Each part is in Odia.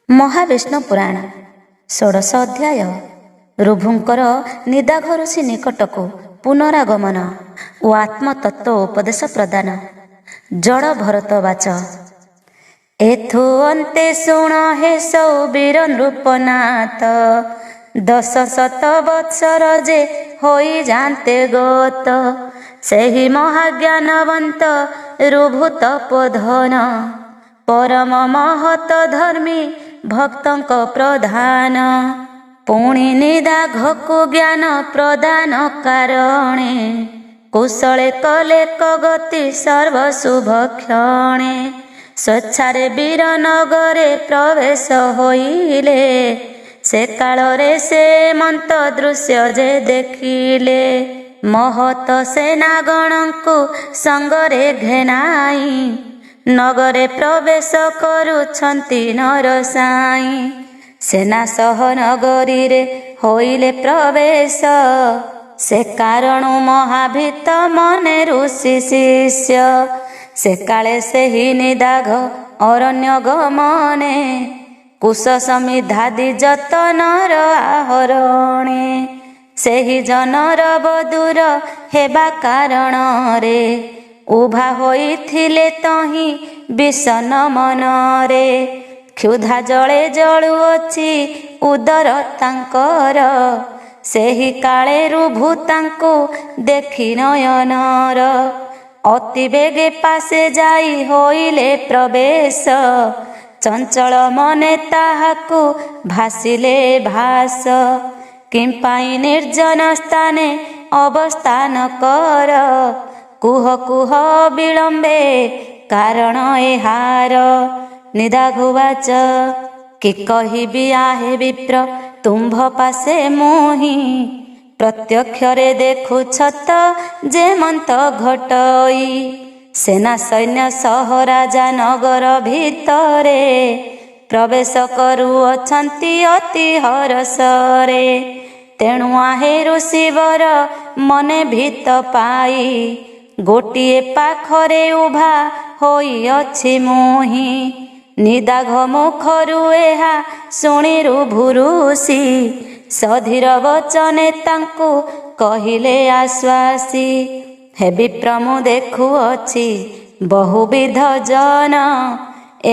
ମହାବିଷ୍ଣୁ ପୁରାଣ 16 ଅଧ୍ୟାୟ। ରୁଭୁଙ୍କର ନିଦାଘ ଋଷି ନିକଟକୁ ପୁନରାଗମନ ଓ ଆତ୍ମତତ୍ତ୍ୱ ଉପଦେଶ ପ୍ରଦାନ। ଜଡ଼ ଭରତ ବାଚ। ଏଥୁ ଅନ୍ତେ ଶୁଣ ହେ ସୌବୀର ନୃପନାଥ, 10 ବତ୍ସର ଯେ ହୋଇ ଯାନ୍ତେ ଗତ, ସେହି ମହାଜ୍ଞାନବନ୍ତ ରୁଭୁ ତପୋଧନ, ପରମ ମହତ ଧର୍ମୀ ଭକ୍ତଙ୍କ ପ୍ରଧାନ। ପୁଣି ନିଦାଘକୁ ଜ୍ଞାନ ପ୍ରଦାନ କାରଣେ, କୁଶଳେ କଲେ କଗତି ସର୍ବଶୁଭ କ୍ଷଣେ। ସ୍ୱଚ୍ଛାରେ ବୀରନଗରେ ପ୍ରବେଶ ହୋଇଲେ, ସେ କାଳରେ ସେ ମନ୍ତ ଦୃଶ୍ୟ ଯେ ଦେଖିଲେ। ମହତ ସେନାଗଣଙ୍କୁ ସଙ୍ଗରେ ଘେନାଇ, ନଗରେ ପ୍ରବେଶ କରୁଛନ୍ତି ନରସାଇଁ। ସେନା ସହ ନଗରୀରେ ହୋଇଲେ ପ୍ରବେଶ, ସେ କାରଣୁ ମହାଭୀତ ମନେ ଋଷି ଶିଷ୍ୟ। ସେ କାଳେ ସେହି ନିଦାଘ ଅରଣ୍ୟ ଗମନେ, କୁଶ ସମିଧାଦି ଯତନର ଆହରଣେ। ସେହି ଜନର ବଧୂର ହେବା କାରଣରେ, ଉଭା ହୋଇଥିଲେ ତହିଁ ବିଷନ ମନରେ। କ୍ଷୁଧା ଜଳେ ଜଳୁଅଛି ଉଦର ତାଙ୍କର, ସେହି କାଳେ ରୁଭୁ ତାଙ୍କୁ ଦେଖି ନୟନର। ଅତି ବେଗେ ପାଶେ ଯାଇ ହୋଇଲେ ପ୍ରବେଶ, ଚଞ୍ଚଳ ମନେ ତାହାକୁ ଭାସିଲେ ଭାସ। କିମ୍ପାଇଁ ନିର୍ଜନ ସ୍ଥାନେ ଅବସ୍ଥାନ କର, କୁହ କୁହ ବିଳମ୍ବେ କାରଣ ଏହାର। ନିଦାଘୁବାଚ। କି କହିବି ଆହେ ବିପ୍ର ତୁମ୍ଭ ପାଶେ ମୁହିଁ, ପ୍ରତ୍ୟକ୍ଷରେ ଦେଖୁଛତ ଯେ ମନ୍ତ ଘଟଇ। ସେନା ସୈନ୍ୟ ସହ ରାଜା ନଗର ଭିତରେ, ପ୍ରବେଶ କରୁଅଛନ୍ତି ଅତି ହରସରେ। ତେଣୁ ଆହେ ଋଷିବର ମନେ ଭୀତ ପାଇ, ଗୋଟିଏ ପାଖରେ ଉଭା ହୋଇଅଛି ମୁହିଁ। ନିଦାଘ ମୁଖରୁ ଏହା ଶୁଣି ରୁଭୁ ଋଷି, ସଧୀର ବଚନେ ତାଙ୍କୁ କହିଲେ ଆଶ୍ୱାସୀ। ହେ ବିପ୍ର ମୁଁ ଦେଖୁଅଛି ବହୁବିଧ ଜନ,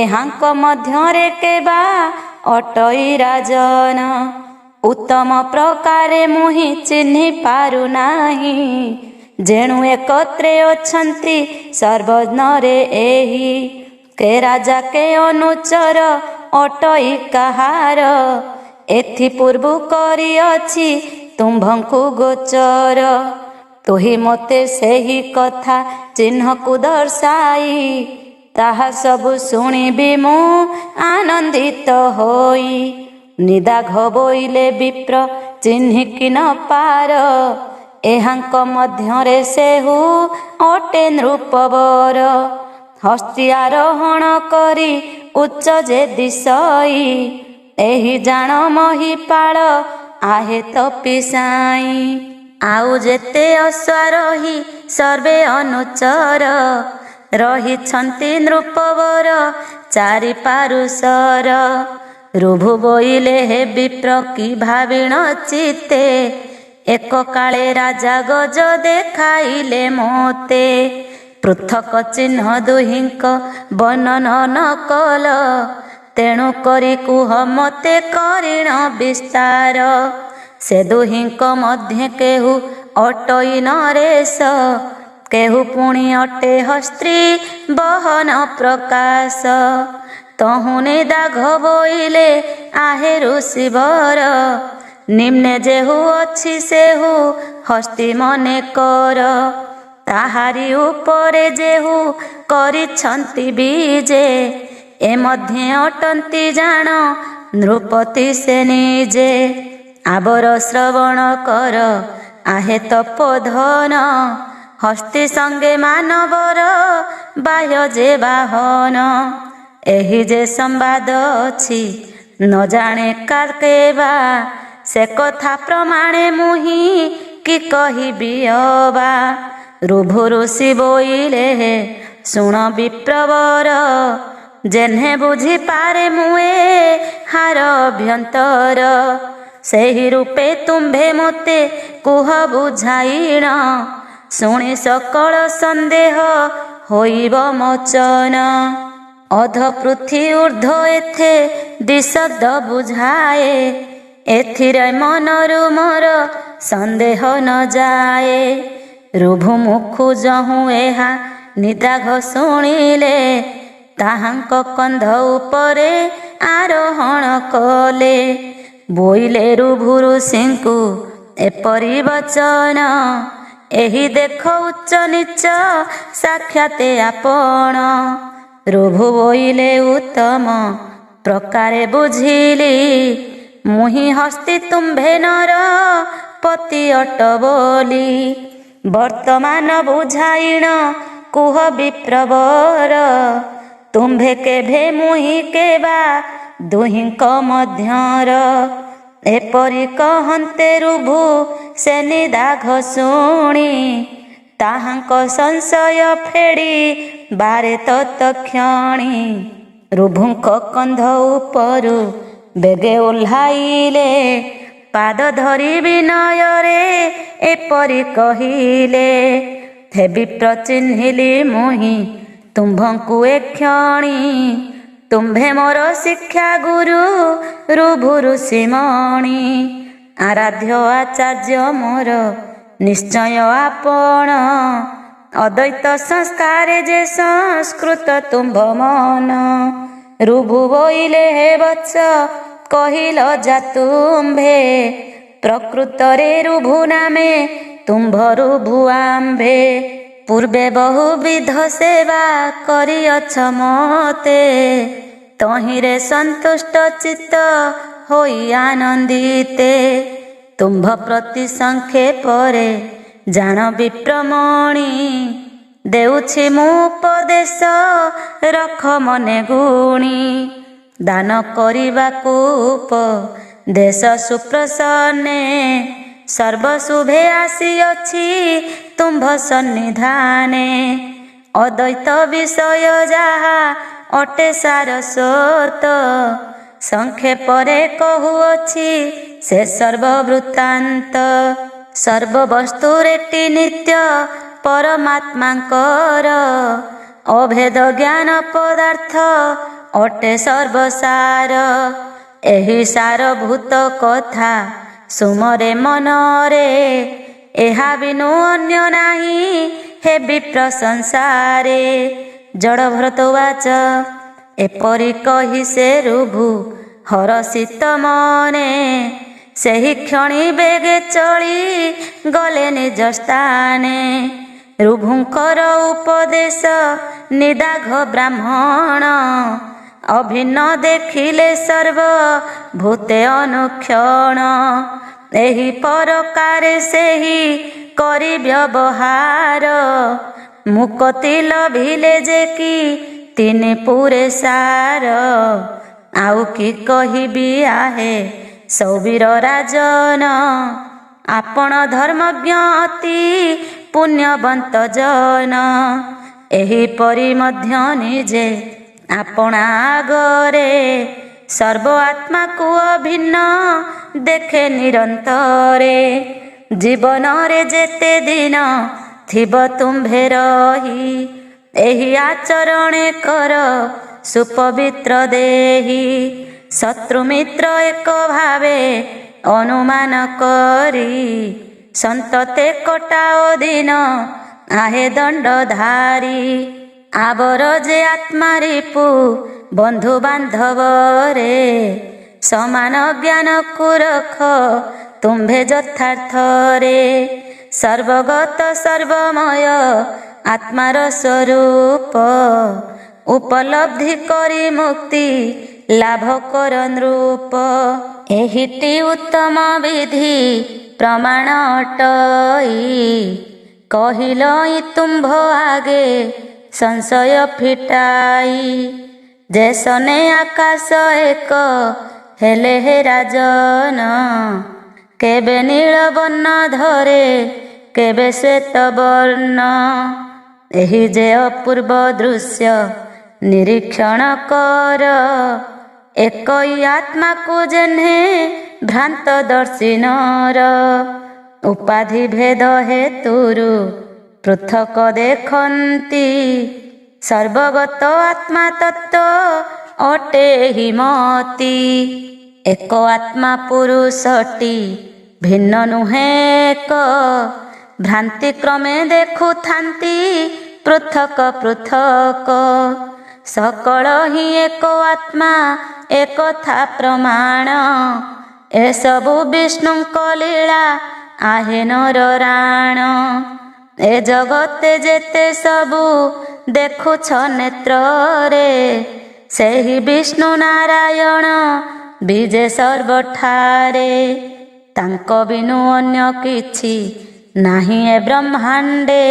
ଏହାଙ୍କ ମଧ୍ୟରେ କେବା ଅଟଇ ରାଜନ। ଉତ୍ତମ ପ୍ରକାରେ ମୁହିଁ ଚିହ୍ନି ପାରୁନାହିଁ, ଯେଣୁ ଏକତ୍ରେ ଅଛନ୍ତି ସର୍ବଜନରେ ଏହି। କେ ରାଜା କେ ଅନୁଚର ଅଟଇ କାହାର, ଏଥି ପୂର୍ବୁ କରିଅଛି ତୁମ୍ଭଙ୍କୁ ଗୋଚର। ତୁହି ମୋତେ ସେହି କଥା ଚିହ୍ନକୁ ଦର୍ଶାଇ, ତାହା ସବୁ ଶୁଣିବି ମୁଁ ଆନନ୍ଦିତ ହୋଇ। ନିଦାଘ ବୋଇଲେ ବିପ୍ର ଚିହ୍ନିକି ନ ପାର, ଏହାଙ୍କ ମଧ୍ୟରେ ସେହୁ ଅଟେ ନୃପବର। ହସ୍ତୀ ଆରୋହଣ କରି ଉଚ୍ଚ ଯେ ଦିଶଇ, ଏହି ଜାଣ ମହିପାଳ ଆହେ ତପିସାଇଁ। ଆଉ ଯେତେ ଅଶ୍ୱାରୋହୀ ସର୍ବେ ଅନୁଚର, ରହିଛନ୍ତି ନୃପବର ଚାରି ପାରୁଷର। ରୁଭୁ ବୋଇଲେ ହେ ବିପ୍ର କି ଭାବିଣ ଚିତ୍ତେ, ଏକ କାଳେ ରାଜା ଗଜ ଦେଖାଇଲେ ମୋତେ। ପୃଥକ ଚିହ୍ନ ଦୁହିଁଙ୍କ ବର୍ଣ୍ଣନ ନ କଲ, ତେଣୁ କରି କୁହ ମୋତେ କରିଣ ବିସ୍ତାର। ସେ ଦୁହିଁଙ୍କ ମଧ୍ୟେ କେହୁ ଅଟଇ ନରେଶ, କେହୁ ପୁଣି ଅଟେ ହସ୍ତ୍ରୀ ବହନ ପ୍ରକାଶ। ତହୁଁ ନିଦାଘ ବୋଇଲେ ଆହେ ଋଷିବର, ନିମ୍ନେ ଯେହୁ ଅଛି ସେହୁ ହସ୍ତୀ ମନେ କର। ତାହାରି ଉପରେ ଯେହୁ କରିଛନ୍ତି ବିଜେ, ଏ ମଧ୍ୟେ ଅଟନ୍ତି ଜାଣ ନୃପତି ସେ ନିଜେ। ଆବର ଶ୍ରବଣ କର ଆହେ ତପୋଧନ, ହସ୍ତୀ ସଙ୍ଗେ ମାନବର ବାହ୍ୟ ଯେ ବାହନ। ଏହି ଯେ ସମ୍ବାଦ ଅଛି ନ ଜାଣେ କାକେବା, ସେ କଥା ପ୍ରମାଣେ ମୁହିଁ କି କହିବି ଅବା। ରୁଭୁ ଋଷି ବୋଇଲେ ଶୁଣ ବିପ୍ରବର, ଯେହ୍ନେ ବୁଝିପାରେ ମୁଏ ହାର ଅଭ୍ୟନ୍ତର, ସେହି ରୂପେ ତୁମ୍ଭେ ମୋତେ କୁହ ବୁଝାଇଣ। ଶୁଣି ସକଳ ସନ୍ଦେହ ହୋଇବ ମୋଚନ, ଅଧ ପୃଥି ଉର୍ଦ୍ଧ୍ୱ ଏଥେ ଦିଶବ୍ଦ ବୁଝାଏ। ଏଥିରେ ମନରୁ ମୋର ସନ୍ଦେହ ନ ଯାଏ। ରୁଭୁ ମୁଖୁ ଯହୁଁ ଏହା ନିଦାଘ ଶୁଣିଲେ, ତାହାଙ୍କ କନ୍ଧ ଉପରେ ଆରୋହଣ କଲେ। ବୋଇଲେ ରୁଭୁ ଋଷିଙ୍କୁ ଏପରି ବଚନ, ଏହି ଦେଖ ଉଚ୍ଚ ନିଚ ସାକ୍ଷାତେ ଆପଣ। ରୁଭୁ ବୋଇଲେ ଉତ୍ତମ ପ୍ରକାରେ ବୁଝିଲି, ମୁହିଁ ହସ୍ତି ତୁମ୍ଭେ ନର ପତି ଅଟ ବୋଲି। ବର୍ତ୍ତମାନ ବୁଝାଇଣ କୁହ ବିପ୍ରବର, ତୁମ୍ଭେ କେଭେ ମୁହିଁ କେବା ଦୁହିଁଙ୍କ ମଧ୍ୟର। ଏପରି କହନ୍ତେ ରୁଭୁ ସେ ନିଦାଘ ଶୁଣି, ତାହାଙ୍କ ସଂଶୟ ଫେଡ଼ି ବାରେ ତତ୍କ୍ଷଣି। ରୁଭୁଙ୍କ କନ୍ଧ ଉପରୁ ବେଗେ ଓହ୍ଲାଇଲେ, ପାଦ ଧରି ବିନୟରେ ଏପରି କହିଲେ। ହେ ବିପ୍ର ଚିହ୍ନିଲି ମୁହିଁ ତୁମ୍ଭଙ୍କୁ ଏକ୍ଷଣି, ତୁମ୍ଭେ ମୋର ଶିକ୍ଷା ଗୁରୁ ରୁଭୁ ଋଷିମଣି। ଆରାଧ୍ୟ ଆଚାର୍ଯ୍ୟ ମୋର ନିଶ୍ଚୟ ଆପଣ, ଅଦ୍ୱୈତ ସଂସ୍କାରେ ଯେ ସଂସ୍କୃତ ତୁମ୍ଭ ମନ। ରୁଭୁ ବୋଇଲେ ହେ ବତ୍ସ କହିଲ ଯା ତୁମ୍ଭେ, ପ୍ରକୃତରେ ରୁଭୁ ନାମେ ତୁମ୍ଭ ରୁଭୁ ଆମ୍ଭେ। ପୂର୍ବେ ବହୁବିଧ ସେବା କରିଅଛ ମତେ, ତହିଁରେ ସନ୍ତୁଷ୍ଟ ଚିତ୍ତ ହୋଇ ଆନନ୍ଦିତେ। ତୁମ୍ଭ ପ୍ରତି ସଂକ୍ଷେପରେ ଜାଣ ବିପ୍ରମଣି, ଦେଉଛି ମୁଁ ଉପଦେଶ ରଖ ମନେ ଗୁଣି। ଦାନ କରିବାକୁ ଉପଦେଶ ସୁପ୍ରସନ୍ନେ, ସର୍ବଶୁଭେ ଆସିଅଛି ତୁମ୍ଭ ସନ୍ନିଧାନେ। ଅଦ୍ୱୈତ ବିଷୟ ଯାହା ଅଟେ ସାରସ୍ୱତ, ସଂକ୍ଷେପରେ କହୁଅଛି ସେ ସର୍ବବୃତ୍ତାନ୍ତ। ସର୍ବବସ୍ତୁରେଟି ନିତ୍ୟ ପରମାତ୍ମାଙ୍କର, ଅଭେଦ ଜ୍ଞାନ ପଦାର୍ଥ ଅଟେ ସର୍ବସାର। ଏହି ସାରଭୂତ କଥା ସୁମରେ ମନରେ, ଏହା ବିନୁ ଅନ୍ୟ ନାହିଁ ହେ ବିପ୍ର ସଂସାରେ। ଜଡ଼ଭରତ ଉବାଚ ଏପରି କହି ସେ ରୁଭୁ ହରଷିତ ମନେ, ସେହି କ୍ଷଣି ବେଗେ ଚଳି ଗଲେ ନିଜ ସ୍ଥାନେ। ରୁଭୁଙ୍କର ଉପଦେଶ ନିଦାଘ ବ୍ରାହ୍ମଣ, ଅଭିନ୍ନ ଦେଖିଲେ ସର୍ବ ଭୂତେ ଅନୁକ୍ଷଣ। ଏହି ପରକାରେ ସେହି କରି ବ୍ୟବହାର, ମୁକତି ଲଭିଲେ ଯେ କି ତିନି ପୁରେ ସାର। ଆଉ କି କହିବି ଆହେ ସୌବୀର ରାଜନ, ଆପଣ ଧର୍ମଜ୍ଞ ଅତି ପୁଣ୍ୟବନ୍ତ ଜନ। ଏହିପରି ମଧ୍ୟ ନିଜେ ଆପଣା ଆଗରେ, ସର୍ବ ଆତ୍ମାକୁ ଅଭିନ୍ନ ଦେଖେ ନିରନ୍ତରେ। ଜୀବନରେ ଯେତେ ଦିନ ଥିବ ତୁମ୍ଭେ ରହି, ଏହି ଆଚରଣେ କର ସୁପବିତ୍ର ଦେହି। ଶତ୍ରୁ ମିତ୍ର ଏକ ଭାବେ ଅନୁମାନ କରି, ସନ୍ତତେ କଟାଅ ଦିନ ଆହେ ଦଣ୍ଡଧାରୀ। ଆବର ଯେ ଆତ୍ମା ରିପୁ ବନ୍ଧୁ ବାନ୍ଧବରେ, ସମାନ ଜ୍ଞାନକୁ ରଖ ତୁମ୍ଭେ ଯଥାର୍ଥରେ। ସର୍ବଗତ ସର୍ବମୟ ଆତ୍ମାର ସ୍ୱରୂପ, ଉପଲବ୍ଧି କରି ମୁକ୍ତି ଲାଭ କର ନୃପ। ଏହିଟି ଉତ୍ତମ ବିଧି ପ୍ରମାଣ ଅଟଇ, କହିଲଇ ତୁମ୍ଭ ଆଗେ ସଂଶୟ ଫିଟାଇ। ଯେ ସନେ ଆକାଶ ଏକ ହେଲେ ହେ ରାଜନ, କେବେ ନୀଳ ବର୍ଣ୍ଣ ଧରେ କେବେ ଶ୍ଵେତ ବର୍ଣ୍ଣ। ଏହି ଯେ ଅପୂର୍ବ ଦୃଶ୍ୟ ନିରୀକ୍ଷଣ କର। ଏକଇ ଆତ୍ମାକୁ ଯେହ୍ନେ ଭ୍ରାନ୍ତ ଦର୍ଶିନର ଉପାଧି ଭେଦ ହେତୁରୁ ପୃଥକ ଦେଖନ୍ତି। ସର୍ବଗତ ଆତ୍ମା ତତ୍ତ୍ୱ ଅଟେ ହିମତି। ଏକ ଆତ୍ମା ପୁରୁଷଟି ଭିନ୍ନ ନୁହେଁ ଏକ। ଭ୍ରାନ୍ତି କ୍ରମେ ଦେଖୁଥାନ୍ତି ପୃଥକ ପୃଥକ। ସକଳ ହିଁ ଏକ ଆତ୍ମା ଏକଥା ପ୍ରମାଣ। ଏସବୁ ବିଷ୍ଣୁଙ୍କ ଲୀଳା ଆହେ ନର ରାଣ। ଏ ଜଗତେ ଯେତେ ସବୁ ଦେଖୁଛ ନେତ୍ରରେ ସେହି ବିଷ୍ଣୁ ନାରାୟଣ ବିଜେ ସର୍ବଠାରେ। ତାଙ୍କ ବିନୁ ଅନ୍ୟ କିଛି ନାହିଁ ଏ ବ୍ରହ୍ମାଣ୍ଡେ।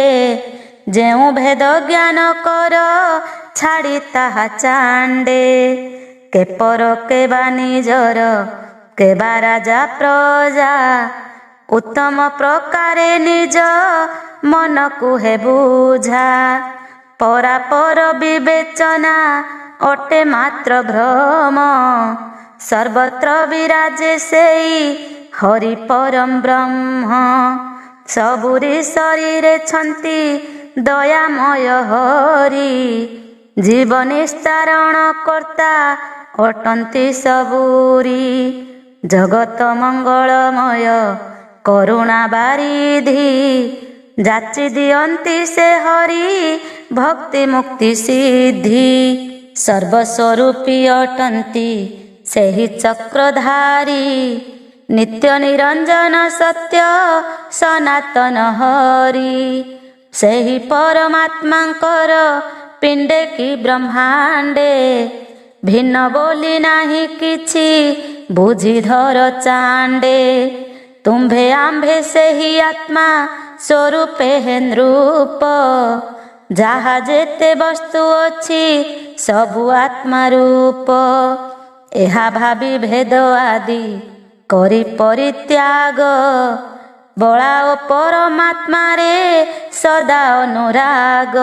ଯେଉଁ ଭେଦ ଜ୍ଞାନ କର ଛାଡ଼ି ତାହା ଚାଣ୍ଡେ। କେ ପର କେ ବା ନିଜର କେ ବା ରାଜା ପ୍ରଜା। ଉତ୍ତମ ପ୍ରକାରେ ନିଜ ମନକୁ ହେ ବୁଝା। ପରାପର ବିବେଚନା ଅଟେ ମାତ୍ର ଭ୍ରମ। ସର୍ବତ୍ର ବିରାଜେ ସେଇ ହରି ପରମ ବ୍ରହ୍ମ। ସବୁରି ଶରୀରେ ଛନ୍ତି ଦୟାମୟ ହରି। ଜୀବ ନିସ୍ତାରଣ କର୍ତ୍ତା ଅଟନ୍ତି ସବୁରି। ଜଗତ ମଙ୍ଗଳମୟ କରୁଣା ବାରିଧି। ଯାଚି ଦିଅନ୍ତି ସେ ହରି ଭକ୍ତି ମୁକ୍ତି ସିଦ୍ଧି। ସର୍ବସ୍ୱରୂପୀ ଅଟନ୍ତି ସେହି ଚକ୍ରଧାରୀ। ନିତ୍ୟ ନିରଞ୍ଜନ ସତ୍ୟ ସନାତନ ହରି। ସେହି ପରମାତ୍ମାଙ୍କର ପିଣ୍ଡେ କି ବ୍ରହ୍ମାଣ୍ଡେ। ଭିନ୍ନ ବୋଲି ନାହିଁ କିଛି ବୁଝିଧର ଚାଣ୍ଡେ। ତୁମ୍ଭେ ଆମ୍ଭେ ସେହି ଆତ୍ମା ସ୍ୱରୂପେ ହେ ନୃପ। ଯାହା ଯେତେ ବସ୍ତୁ ଅଛି ସବୁ ଆତ୍ମା ରୂପ। ଏହା ଭାବି ଭେଦ ଆଦି କରି ପରିତ୍ୟାଗ। ବଳାଅ ପରମାତ୍ମାରେ ସଦା ଅନୁରାଗ।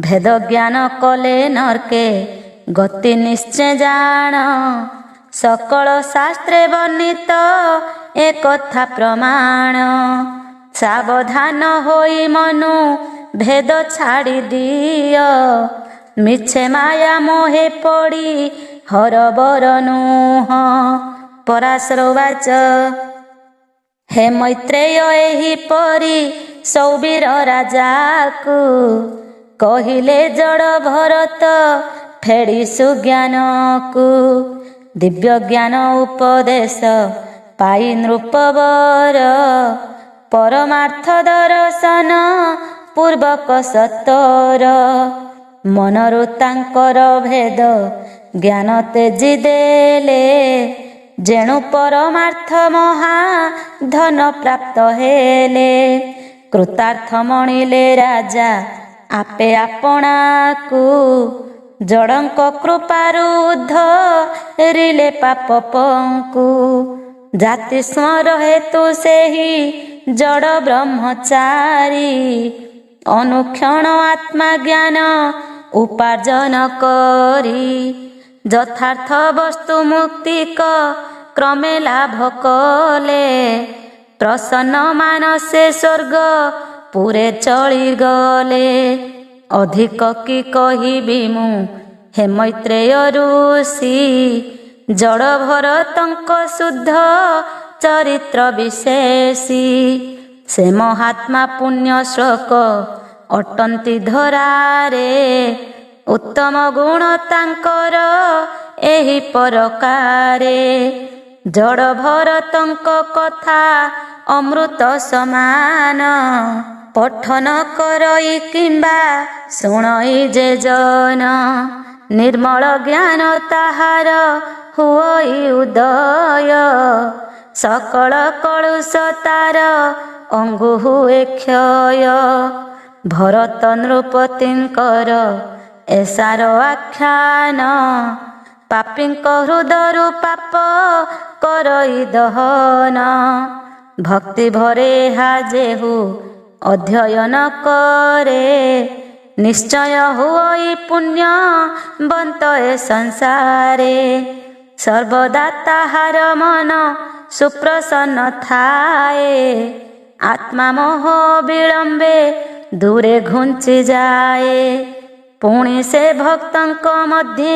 ଭେଦ ଜ୍ଞାନ କଲେ ନର୍କେ ଗତି ନିଶ୍ଚୟ ଜାଣ। ସକଳ ଶାସ୍ତ୍ରେ ବର୍ଣ୍ଣିତ ଏକଥା ପ୍ରମାଣ। ସାବଧାନ ହୋଇ ମନୁ ଭେଦ ଛାଡ଼ି ଦିଅ। ମିଛେ ମାୟା ମୋହେ ପଡ଼ି ହରବର ନୁହଁ। ପରାଶର ବାଚ। ହେ ମୈତ୍ରେୟ ଏହିପରି ସୌବୀର ରାଜାକୁ କହିଲେ ଜଡ଼ ଭରତ ଫେଡ଼ି ସୁଜ୍ଞାନକୁ। ଦିବ୍ୟ ଜ୍ଞାନ ଉପଦେଶ ପାଇ ନୃପବର ପରମାର୍ଥ ଦର୍ଶନ ପୂର୍ବକ ସତର। ମନରୁ ତାଙ୍କର ଭେଦ ଜ୍ଞାନ ତେଜି ଦେଲେ। ଯେଣୁ ପରମାର୍ଥ ମହା ଧନ ପ୍ରାପ୍ତ ହେଲେ। କୃତାର୍ଥ ମଣିଲେ ରାଜା ଆପେ ଆପଣାକୁ। ଜଡ଼ଙ୍କ କୃପାରୁ ଉଦ୍ଧରିଲେ ପାପ ପଙ୍କୁ। ଜାତି ସ୍ମର ହେତୁ ସେହି ଜଡ଼ ବ୍ରହ୍ମଚାରୀ। ଅନୁକ୍ଷଣ ଆତ୍ମା ଜ୍ଞାନ ଉପାର୍ଜନ କରି। ଯଥାର୍ଥ ବସ୍ତୁ ମୁକ୍ତିକ କ୍ରମେ ଲାଭ କଲେ। ପ୍ରସନ୍ନ ମାନସେ ସ୍ୱର୍ଗ ପୁରେ ଚଳିଗଲେ। ଅଧିକ କି କହିବି ମୁଁ ହେ ମୈତ୍ରେୟ ଋଷି। ଜଡ଼ ଭରତଙ୍କ ଶୁଦ୍ଧ ଚରିତ୍ର ବିଶେଷୀ। ସେ ମହାତ୍ମା ପୁଣ୍ୟ ଶ୍ଲୋକ ଅଟନ୍ତି ଧରାରେ। ଉତ୍ତମ ଗୁଣ ତାଙ୍କର ଏହି ପ୍ରକାରେ। ଜଡ଼ ଭରତଙ୍କ କଥା ଅମୃତ ସମାନ। ପଠନ କରଇ କିମ୍ବା ଶୁଣଇ ଯେ ଜନ। ନିର୍ମଳ ଜ୍ଞାନ ତାହାର ହୁଅଇ ଉଦୟ। ସକଳ କଳୁଷ ତାର ଅଙ୍ଗୁ ହୁଏ କ୍ଷୟ। ଭରତ ନୃପତିଙ୍କର ଏସାର ଆଖ୍ୟାନ। ପାପୀଙ୍କ ହୃଦରୁ ପାପ କରଇ ଦହନ। ଭକ୍ତି ଭରେ ଏହା ଯେହୁ ଅଧ୍ୟୟନ କରେ। ନିଶ୍ଚୟ ହୁଅଇ ପୁଣ୍ୟବନ୍ତ ଏ ସଂସାରେ। ସର୍ବଦା ତାହାର ମନ ସୁପ୍ରସନ୍ନ ଥାଏ। ଆତ୍ମା ମୋହ ବିଳମ୍ବେ ଦୂରେ ଘୁଞ୍ଚି ଯାଏ। ପୁଣି ସେ ଭକ୍ତଙ୍କ ମଧ୍ୟରେ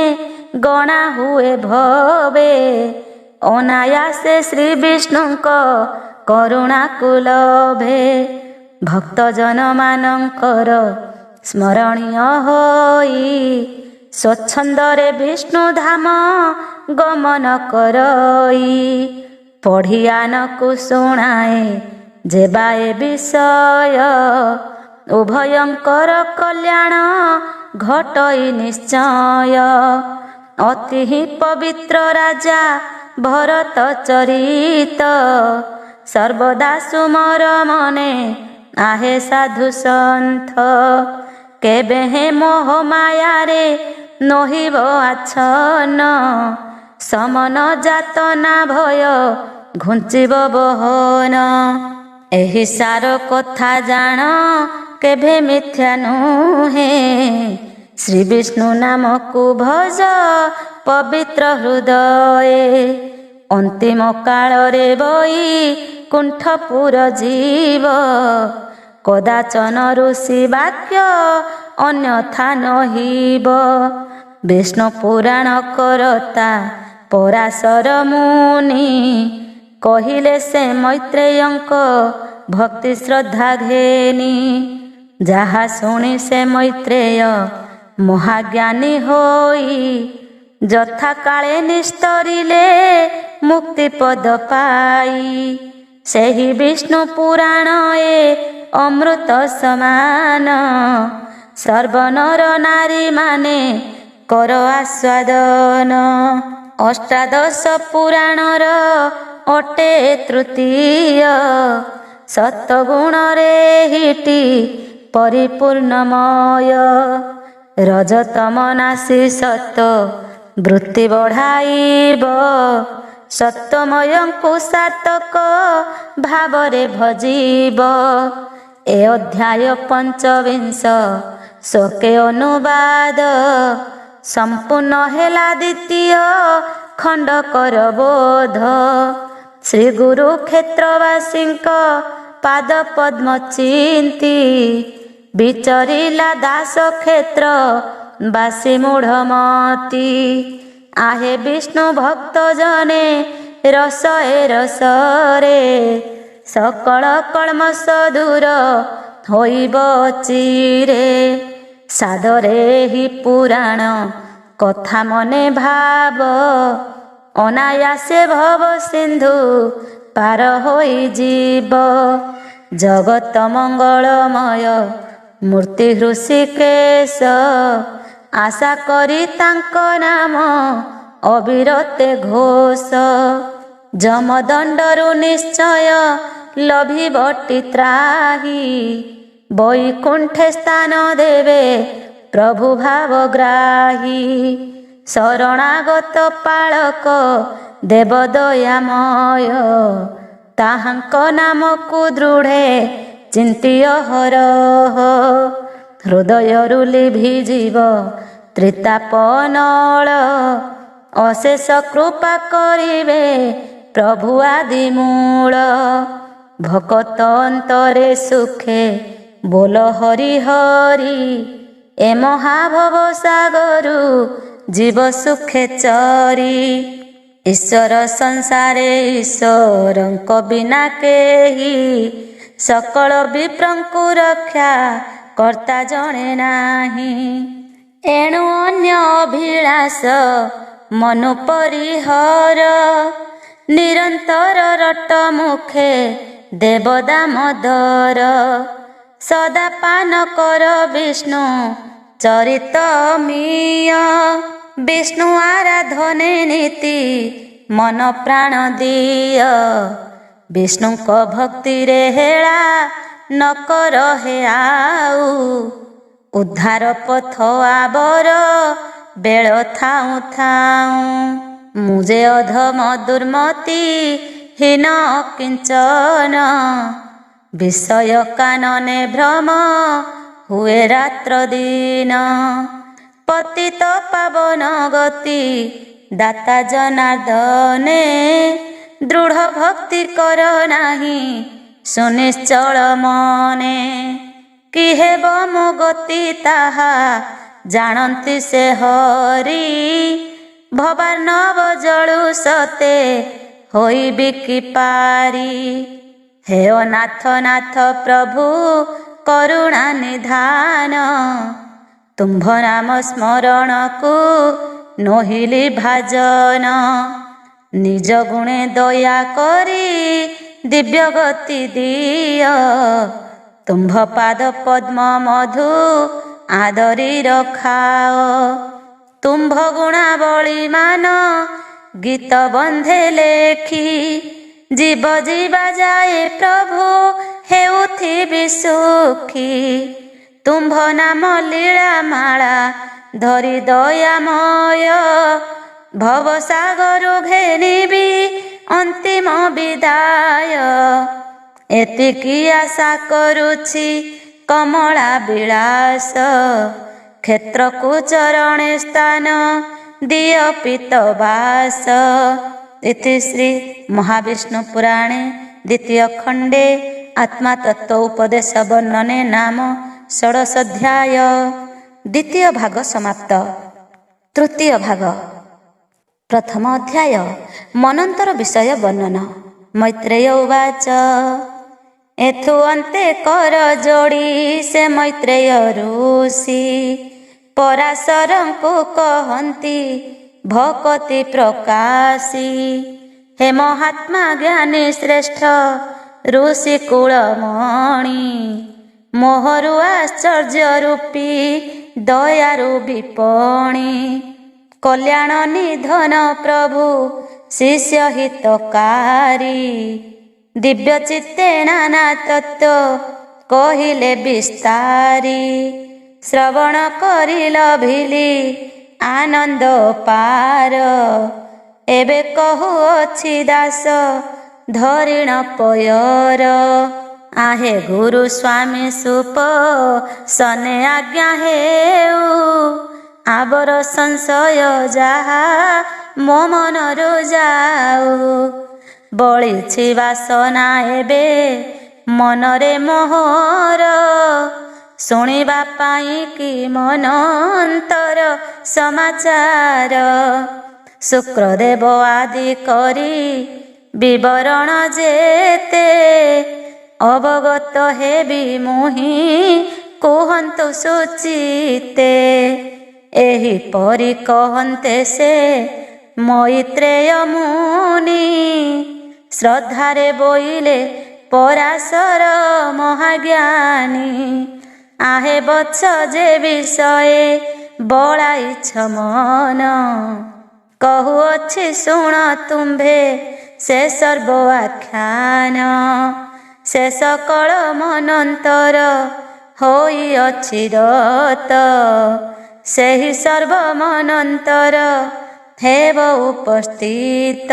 ଗଣା ହୁଏ ଭବେ। ଅନାୟାସେ ଶ୍ରୀ ବିଷ୍ଣୁଙ୍କ କରୁଣାକୁ ଲଭେ। ଭକ୍ତଜନ ମାନଙ୍କର ସ୍ମରଣୀୟ ହୋଇ ସ୍ୱଚ୍ଛନ୍ଦରେ ବିଷ୍ଣୁ ଧାମ ଗମନ କରଇ। ପଢ଼ିଆନକୁ ଶୁଣାଏ ଯେବାଏ ବିଷୟ। ଉଭୟଙ୍କର କଲ୍ୟାଣ ଘଟଇ ନିଶ୍ଚୟ। ଅତି ହିଁ ପବିତ୍ର ରାଜା ଭରତ ଚରିତ। ସର୍ବଦା ସୁମର ମନେ ଆହେ ସାଧୁ ସନ୍ଥ। କେବେ ହେ ମୋହ ମାୟାରେ ନହିବ ଆଚ୍ଛନ୍ନ। ସମନ ଯାତନା ଭୟ ଘୁଞ୍ଚିବ ବହନ। ଏହି ସାର କଥା ଜାଣ କେବେ ମିଥ୍ୟା ନୁହେଁ। ଶ୍ରୀ ବିଷ୍ଣୁ ନାମକୁ ଭଜ ପବିତ୍ର ହୃଦୟେ। ଅନ୍ତିମ କାଳରେ ବଇ କୁଣ୍ଠପୁର ଯିବ। କଦାଚନ ଋଷି ବାକ୍ୟ ଅନ୍ୟଥା ନହିବ। ବିଷ୍ଣୁ ପୁରାଣ କରତା ପରାଶର ମୁନି। କହିଲେ ସେ ମୈତ୍ରେୟଙ୍କ ଭକ୍ତି ଶ୍ରଦ୍ଧା ଘେନି। ଯାହା ଶୁଣି ସେ ମୈତ୍ରେୟ ମହାଜ୍ଞାନୀ ହୋଇ। ଯଥା କାଳେ ନିସ୍ତରିଲେ ମୁକ୍ତି ପଦ ପାଇ। ସେହି ବିଷ୍ଣୁ ପୁରାଣ ଏ ଅମୃତ ସମାନ। ସର୍ବନର ନାରୀ ମାନେ କର ଆସ୍ୱାଦନ। ଅଷ୍ଟାଦଶ ପୁରାଣର ଅଟେ ତୃତୀୟ। ସତ୍ୱଗୁଣରେ ହିଟି ପରିପୂର୍ଣ୍ଣମୟ। ରଜତମ ନାଶୀ ସତ୍ୱ ବୃତ୍ତି ବଢ଼ାଇବ। ସତ୍ୱମୟଙ୍କୁ ସାତକ ଭାବରେ ଭଜିବ। ଏ ଅଧ୍ୟାୟ ପଞ୍ଚବିଂଶ ଶୋକେ ଅନୁବାଦ। ସମ୍ପୂର୍ଣ୍ଣ ହେଲା ଦ୍ୱିତୀୟ ଖଣ୍ଡକର ବୋଧ। ଶ୍ରୀ ଗୁରୁ କ୍ଷେତ୍ରବାସୀଙ୍କ ପାଦ ପଦ୍ମ ଚିନ୍ତି। ବିଚରିଲା ଦାସ କ୍ଷେତ୍ର ବାସୀ ମୂଢ଼ମତି। ଆହେ ବିଷ୍ଣୁ ଭକ୍ତ ଜନେ ରସ ଏ ରସରେ। ସକଳ କଳମସ ଦୂର ହୋଇବ ଚିରେ। ସାଦରେ ହି ପୁରାଣ କଥା ମନେ ଭାବ। ଅନାୟାସେ ଭବ ସିନ୍ଧୁ ପାର ହୋଇଯିବ। ଜଗତ ମଙ୍ଗଳମୟ ମୂର୍ତ୍ତି ହୃଷିକେଶ। ଆଶା କରି ତାଙ୍କ ନାମ ଅବିରତେ ଘୋଷ। ଯମଦଣ୍ଡରୁ ନିଶ୍ଚୟ ଲଭିବଟି ତ୍ରାହି। ବୈକୁଣ୍ଠେ ସ୍ଥାନ ଦେବେ ପ୍ରଭୁ ଭାବଗ୍ରାହୀ। ଶରଣାଗତ ପାଳକ ଦେବ ଦୟାମୟ। ତାହାଙ୍କ ନାମକୁ ଦୃଢ଼େ ଚିନ୍ତିୟ ହରହ। ହୃଦୟରୁ ଲିଭିଯିବ ତ୍ରିତାପ ନଳ। ଅଶେଷ କୃପା କରିବେ ପ୍ରଭୁ ଆଦି ମୂଳ। ଭକତ ଅନ୍ତରେ ସୁଖେ ବୋଲ ହରି ହରି। ଏ ମହାଭବ ସାଗରୁ ଜୀବ ସୁଖେ ଚରି। ଈଶ୍ୱର ସଂସାରେ ଈଶ୍ୱରଙ୍କ ବିନା କେହି। ସକଳ ବିପ୍ରଙ୍କୁ ରକ୍ଷା କର୍ତ୍ତା ଜଣେ ନାହିଁ। ଏଣୁ ଅନ୍ୟ ଅଭିଳାଷ ମନୁ ପରିହର। ନିରନ୍ତର ରଟ ମୁଖେ ଦେବ ଦାମୋଦର। ସଦା ପାନ କର ବିଷ୍ଣୁ ଚରିତ ମିୟ। ବିଷ୍ଣୁ ଆରାଧନେ ନୀତି ମନ ପ୍ରାଣ ଦିଅ। ବିଷ୍ଣୁଙ୍କ ଭକ୍ତିରେ ହେଳା ନ କର ହେ ଆଉ। ଉଦ୍ଧାର ପଥ ଆବର ବେଳ ଥାଉଁ ଥାଉଁ। ମୁଁ ଯେ ଅଧମ ଦୁର୍ମତି ହୀନ କିଞ୍ଚନ। ବିଷୟ କାନନେ ଭ୍ରମ ହୁଏ ରାତ୍ର ଦିନ। ପତିତ ପାବନ ଗତି ଦାତା ଜନାର୍ଦ୍ଦନେ, ଦୃଢ଼ ଭକ୍ତି କର ନାହିଁ ସୁନିଶ୍ଚଳ ମନେ। କି ହେବ ମୋ ଗତି ତାହା ଜାଣନ୍ତି ସେ ହରି, ଭବାର୍ଣ୍ଣବ ଜଳୁ ସତେ ହୋଇବି କି ପାରି। ହେ ଅନାଥ ନାଥ ପ୍ରଭୁ କରୁଣା ନିଧାନ, ତୁମ୍ଭ ନାମ ସ୍ମରଣକୁ ନୋହିଲି ଭାଜନ। ନିଜ ଗୁଣେ ଦୟା କରି ଦିବ୍ୟ ଗତି ଦିଅ, ତୁମ୍ଭ ପାଦ ପଦ୍ମ ମଧୁ ଆଦରି ରଖାଅ। ତୁମ୍ଭ ଗୁଣାବଳୀ ମାନ ଗୀତ ବନ୍ଧେ ଲେଖି, ଜୀବ ଯିବା ଯାଏ ପ୍ରଭୁ ହେଉଥିବି ସୁଖୀ। ତୁମ୍ଭ ନାମ ଲୀଳା ମାଳା ଧରି ଦୟାମୟ, ଭବସାଗରୁ ଘେନିବି ଅନ୍ତିମ ବିଦାୟ। ଏତିକି ଆଶା କରୁଛି କମଳା ବିଳାସ, କ୍ଷେତ୍ରକୁ ଚରଣେ ସ୍ଥାନ ଦିଅ ପିତବାସ। ଇତି ଶ୍ରୀ ମହାବିଷ୍ଣୁ ପୁରାଣେ ଦ୍ୱିତୀୟ ଖଣ୍ଡେ ଆତ୍ମାତତ୍ତ୍ୱ ଉପଦେଶ ବର୍ଣ୍ଣନେ ନାମ ଷୋଡ଼ଶୋଧ୍ୟାୟ। ଦ୍ୱିତୀୟ ଭାଗ ସମାପ୍ତ। ତୃତୀୟ ଭାଗ। ପ୍ରଥମ ଅଧ୍ୟାୟ ମନନ୍ତର ବିଷୟ ବର୍ଣ୍ଣନ। ମୈତ୍ରେୟ ଉବାଚ, ଏଥୁ ଅନ୍ତେ କର ଯୋଡ଼ି ସେ ମୈତ୍ରେୟ ଋଷି, ପରାଶରଙ୍କୁ କହନ୍ତି ଭକତି ପ୍ରକାଶୀ। ହେ ମହାତ୍ମା ଜ୍ଞାନୀ ଶ୍ରେଷ୍ଠ ଋଷି କୁଳମଣି, ମୋହରୁ ଆଶ୍ଚର୍ଯ୍ୟ ରୂପୀ ଦୟାରୁ ବିପଣି। କଲ୍ୟାଣ ନିଧନ ପ୍ରଭୁ ଶିଷ୍ୟ ହିତକାରୀ, ଦିବ୍ୟ ଚିତ୍ତେ ନାନା ତତ୍ତ୍ୱ କହିଲେ ବିସ୍ତାରୀ। ଶ୍ରବଣ କରି ଲଭିଲି ଆନନ୍ଦ ପାର, ଏବେ କହୁଅଛି ଦାସ ଧରିଣ ପୟର। आहे गुरु स्वामी सुप सने आज्ञा हेउ, आबर संशय जाहा मो मनरु जाऊ। बळिछि वासना एबे मनरे मोहर, शुणिबा पाई कि मन अंतर समाचार। शुक्रदेव आदि करी विवरण जेते, अवगत हेबि मुहि कुहन्तु सुचिते। एहि परि कहन्ते से मैत्रेय मुनि, श्रद्धारे बोइले पराशर महाज्ञानी। आहे बत्स जे विषय बळाइछ मन, कहुअछि शुण तुम्भे से सर्व आख्यान। से सकल मनन्तर होइअछि रत, सेहि सर्व मनन्तर हेब उपस्थित।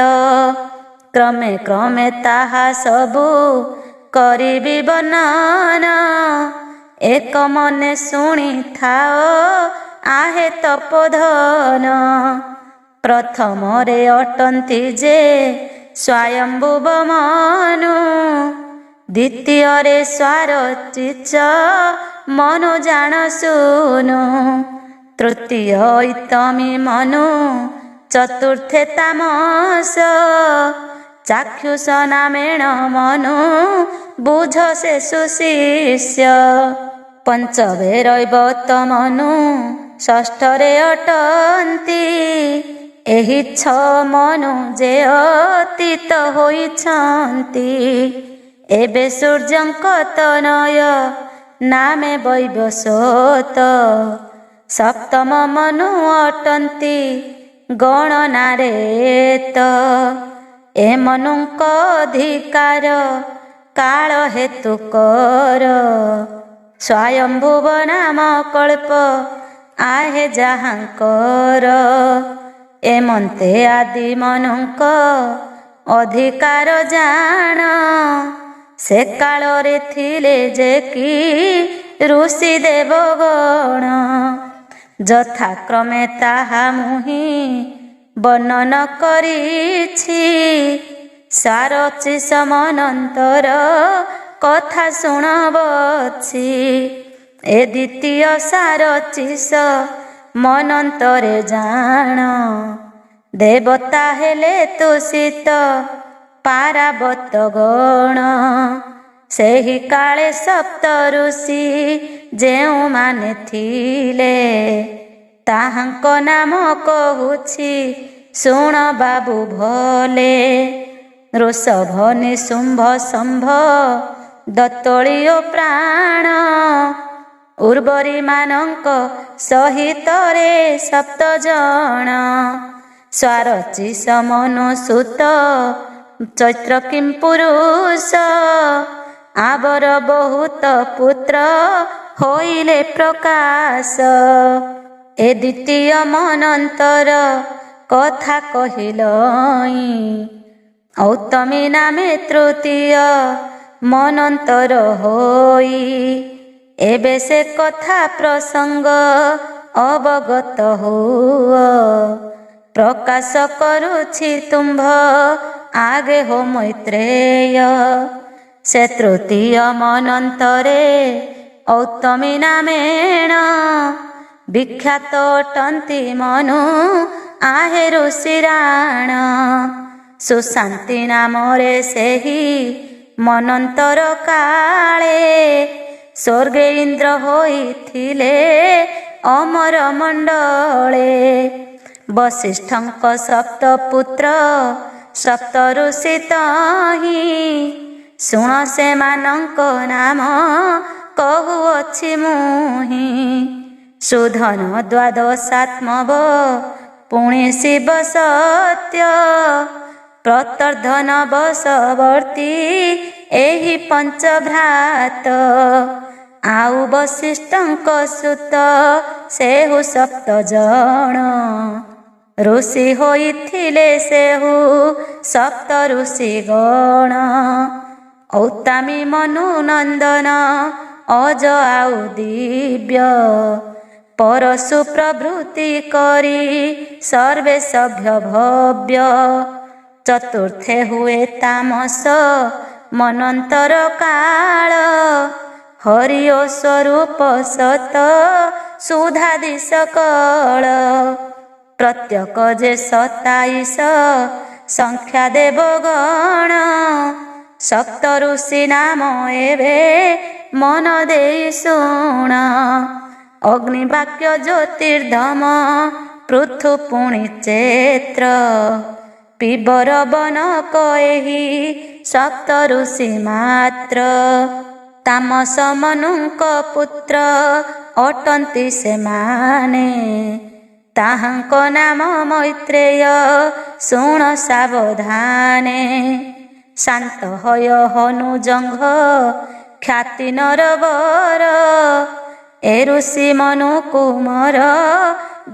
क्रमे क्रमे ताहा सबु करिबि वर्णन, एक मने शुणी थाओ आहे तपोधन। प्रथमरे अटन्ति जे स्वयंभुव मनु, द्वितीୟରେ ସ୍ୱାରଚିଚ ମନୁ ଜାଣ ଶୁନୁ। ତୃତୀୟ ଇତମି ମନୁ, ଚତୁର୍ଥେ ତାମସ। ଚାକ୍ଷୁଷ ନାମେଣ ମନୁ ବୁଝ ସେ ସୁଶିଷ୍ୟ। ପଞ୍ଚମେ ରୈବତ ମନୁ, ଷଷ୍ଠରେ ଅଟନ୍ତି। ଏହି ଛ ମନୁ ଯେ ଅତୀତ ହୋଇଛନ୍ତି। ଏବେ ସୂର୍ଯ୍ୟଙ୍କ ତନୟ ନାମେ ବୈବସ୍ୱତ। ସପ୍ତମ ମନୁ ଅଟନ୍ତି ଗଣନାରେ ତ। ଏ ମନୁଙ୍କ ଅଧିକାର କାଳ ହେତୁ କର। ସ୍ୱୟଂଭୁବ ନାମ କଳ୍ପ आहे ଯାହାଙ୍କର। ଏମନ୍ତେ ଆଦି ମନୁଙ୍କ ଅଧିକାର ଜାଣ। ସେ କାଳରେ ଥିଲେ ଯେ କି ଋଷି ଦେବଗଣ। ଯଥାକ୍ରମେ ତାହା ମୁହିଁ ବର୍ଣ୍ଣନ କରିଛି। ସାରଚିସ ମନନ୍ତର କଥା ଶୁଣବଛି। ଏ ଦ୍ୱିତୀୟ ସାରଚିସ ମନନ୍ତରେ ଜାଣ। ଦେବତା ହେଲେ ତୁଷିତ ପାରାବତ ଗଣ। ସେହି କାଳେ ସପ୍ତ ଋଷି ଯେଉଁମାନେ ଥିଲେ, ତାହାଙ୍କ ନାମ କହୁଛି ଶୁଣ ବାବୁ ଭଲେ। ଋଷଭ ନିଶୁମ୍ଭ ଶମ୍ଭ ଦତ୍ତଳି ଓ ପ୍ରାଣ। ଉର୍ବରୀ ମାନଙ୍କ ସହିତରେ ସପ୍ତ ଜଣ। ସ୍ୱାରଚିସ ମନୁସୂତ ଚୈତ୍ର କିମ୍ପୁରୁଷ। ଆବର ବହୁତ ପୁତ୍ର ହୋଇଲେ ପ୍ରକାଶ। ଏ ଦ୍ୱିତୀୟ ମନନ୍ତର କଥା କହିଲଇଁ। ଔତ୍ତମୀ ନାମେ ତୃତୀୟ ମନନ୍ତର ହୋଇ। ଏବେ ସେ କଥା ପ୍ରସଙ୍ଗ ଅବଗତ ହୁଅ। ପ୍ରକାଶ କରୁଛି ତୁମ୍ଭ ଆଗେ ହୋ ମୈତ୍ରେୟ। ସେ ତୃତୀୟ ମନନ୍ତରେ ଔତ୍ତମୀ ନାମେଣ। ବିଖ୍ୟାତ ଅଟନ୍ତି ମନୁ ଆହେ ଋଷିରାଣ। ସୁଶାନ୍ତି ନାମରେ ସେହି ମନନ୍ତର କାଳେ। ସ୍ୱର୍ଗେ ଇନ୍ଦ୍ର ହୋଇଥିଲେ ଅମର ମଣ୍ଡଳେ। ବଶିଷ୍ଠଙ୍କ ସପ୍ତ ପୁତ୍ର ସପ୍ତ ଋଷି ତହିଁ। ଶୁଣ ସେମାନଙ୍କ ନାମ କହୁଅଛି ମୁହିଁ। ସୁଧନ ଦ୍ୱାଦଶାତ୍ମବ ପୁଣି ଶିବ ସତ୍ୟ। ପ୍ରତର୍ଧନ ବଶବର୍ତ୍ତୀ ଏହି ପଞ୍ଚଭ୍ରାତ। ଆଉ ବଶିଷ୍ଠଙ୍କ ସୁତ ସେହୁ ସପ୍ତ ଜଣ। ଋଷି ହୋଇଥିଲେ ସେହୁ ସପ୍ତ ଋଷି ଗଣ। ଔତ୍ତମୀ ମନୁ ନନ୍ଦନ ଅଜ ଆଉ ଦିବ୍ୟ। ପରଶୁ ପ୍ରଭୃତି କରି ସର୍ବେ ସଭ୍ୟ ଭବ୍ୟ। ଚତୁର୍ଥେ ହୁଏ ତାମସ ମନନ୍ତର କାଳ। ହରି ଓ ସ୍ୱରୂପ ସତ ସୁଧାଦି ସକଳ। ପ୍ରତ୍ୟକ ଯେ 27 ସଂଖ୍ୟା ଦେବଗଣ। ସପ୍ତ ଋଷି ନାମ ଏବେ ମନ ଦେଇ ଶୁଣ। ଅଗ୍ନି ବାକ୍ୟ ଜ୍ୟୋତିର୍ଧମ ପୃଥୁ ପୁଣି ଚୈତ୍ର। ପିବର ବନକ ଏହି ସପ୍ତ ଋଷି ମାତ୍ର। ତାମସ ମନୁଙ୍କ ପୁତ୍ର ଅଟନ୍ତି ସେମାନେ। ତାହାଙ୍କ ନାମ ମୈତ୍ରେୟ ଶୁଣ ସାବଧାନେ। ଶାନ୍ତ ହୟ ହନୁଜଙ୍ଘ ଖ୍ୟାତି ନରବର। ଏ ଋଷି ମନୁ କୁମର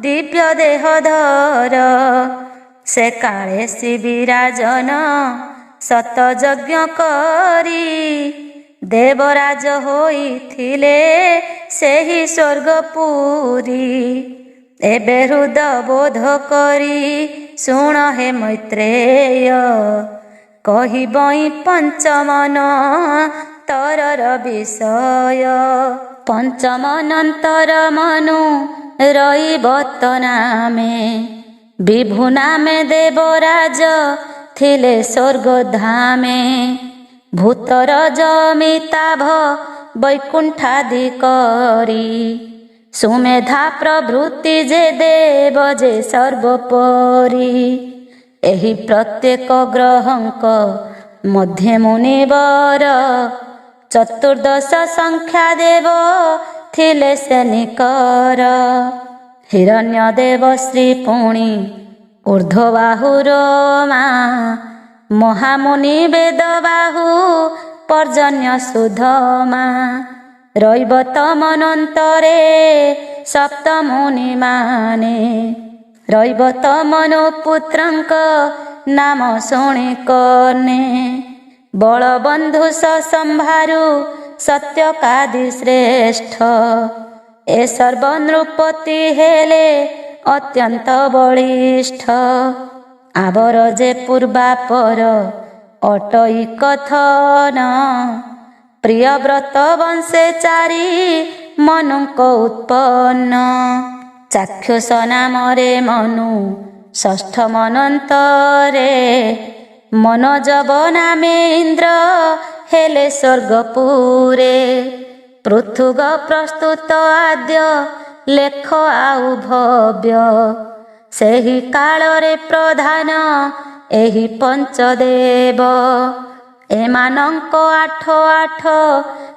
ଦିବ୍ୟ ଦେହ ଧର। ସେ କାଳେ ଶ୍ରୀ ବିରାଜନ ସତ ଯଜ୍ଞ କରି। ଦେବରାଜ ହୋଇଥିଲେ ସେହି ସ୍ୱର୍ଗପୁରୀ। ଏବେ ହୃଦ ବୋଧ କରି ଶୁଣ ହେ ମୈତ୍ରେୟ। କହିବଇଁ ପଞ୍ଚମନନ୍ତରର ବିଷୟ। ପଞ୍ଚମନନ୍ତର ମନୁ ରହିବ ତ ନାମେ। ବିଭୁ ନାମେ ଦେବରାଜ ଥିଲେ ସ୍ୱର୍ଗଧାମେ। ଭୂତର ଜମିତାଭ ବୈକୁଣ୍ଠାଦି କରି। ସୁମେଧା ପ୍ରଭୃତି ଯେ ଦେବ ଯେ ସର୍ବୋପରି। ଏହି ପ୍ରତ୍ୟେକ ଗ୍ରହଙ୍କ ମଧ୍ୟେ ମୁନିବର। ଚତୁର୍ଦ୍ଦଶ ସଂଖ୍ୟା ଦେବ ଥିଲେ ସେ ନିକର। ହିରଣ୍ୟ ଦେବ ଶ୍ରୀ ପୁଣି ଊର୍ଦ୍ଧ୍ୱବାହୁ ରମା। ମହାମୁନି ବେଦବାହୁ ପର୍ଜନ୍ୟ ସୁଧମା। ରହିବ ତମନନ୍ତରେ ସପ୍ତ ମୁନି ମାନେ। ରହିବ ତମନୁ ପୁତ୍ରଙ୍କ ନାମ ଶୁଣି କର୍ଣ୍ଣେ। ବଳବନ୍ଧୁ ସମ୍ଭାରୁ ସତ୍ୟକାଦି ଶ୍ରେଷ୍ଠ। ଏ ସର୍ବନୃପତି ହେଲେ ଅତ୍ୟନ୍ତ ବଳିଷ୍ଠ। ଆବର ଯେ ପୂର୍ବାପର ଅଟଇ କଥନ। ପ୍ରିୟବ୍ରତ ବଂଶେ ଚାରି ମନୁଙ୍କ ଉତ୍ପନ୍ନ। ଚାକ୍ଷୁଷ ନାମରେ ମନୁ ଷଷ୍ଠ ମନନ୍ତରେ। ମନୋଜବ ନାମେ ଇନ୍ଦ୍ର ହେଲେ ସ୍ୱର୍ଗପୁରେ। ପୃଥୁଗ ପ୍ରସ୍ତୁତ ଆଦ୍ୟ ଲେଖ ଆଉ ଭବ୍ୟ। ସେହି କାଳରେ ପ୍ରଧାନ ଏହି ପଞ୍ଚଦେବ। ଏମାନଙ୍କ ଆଠ ଆଠ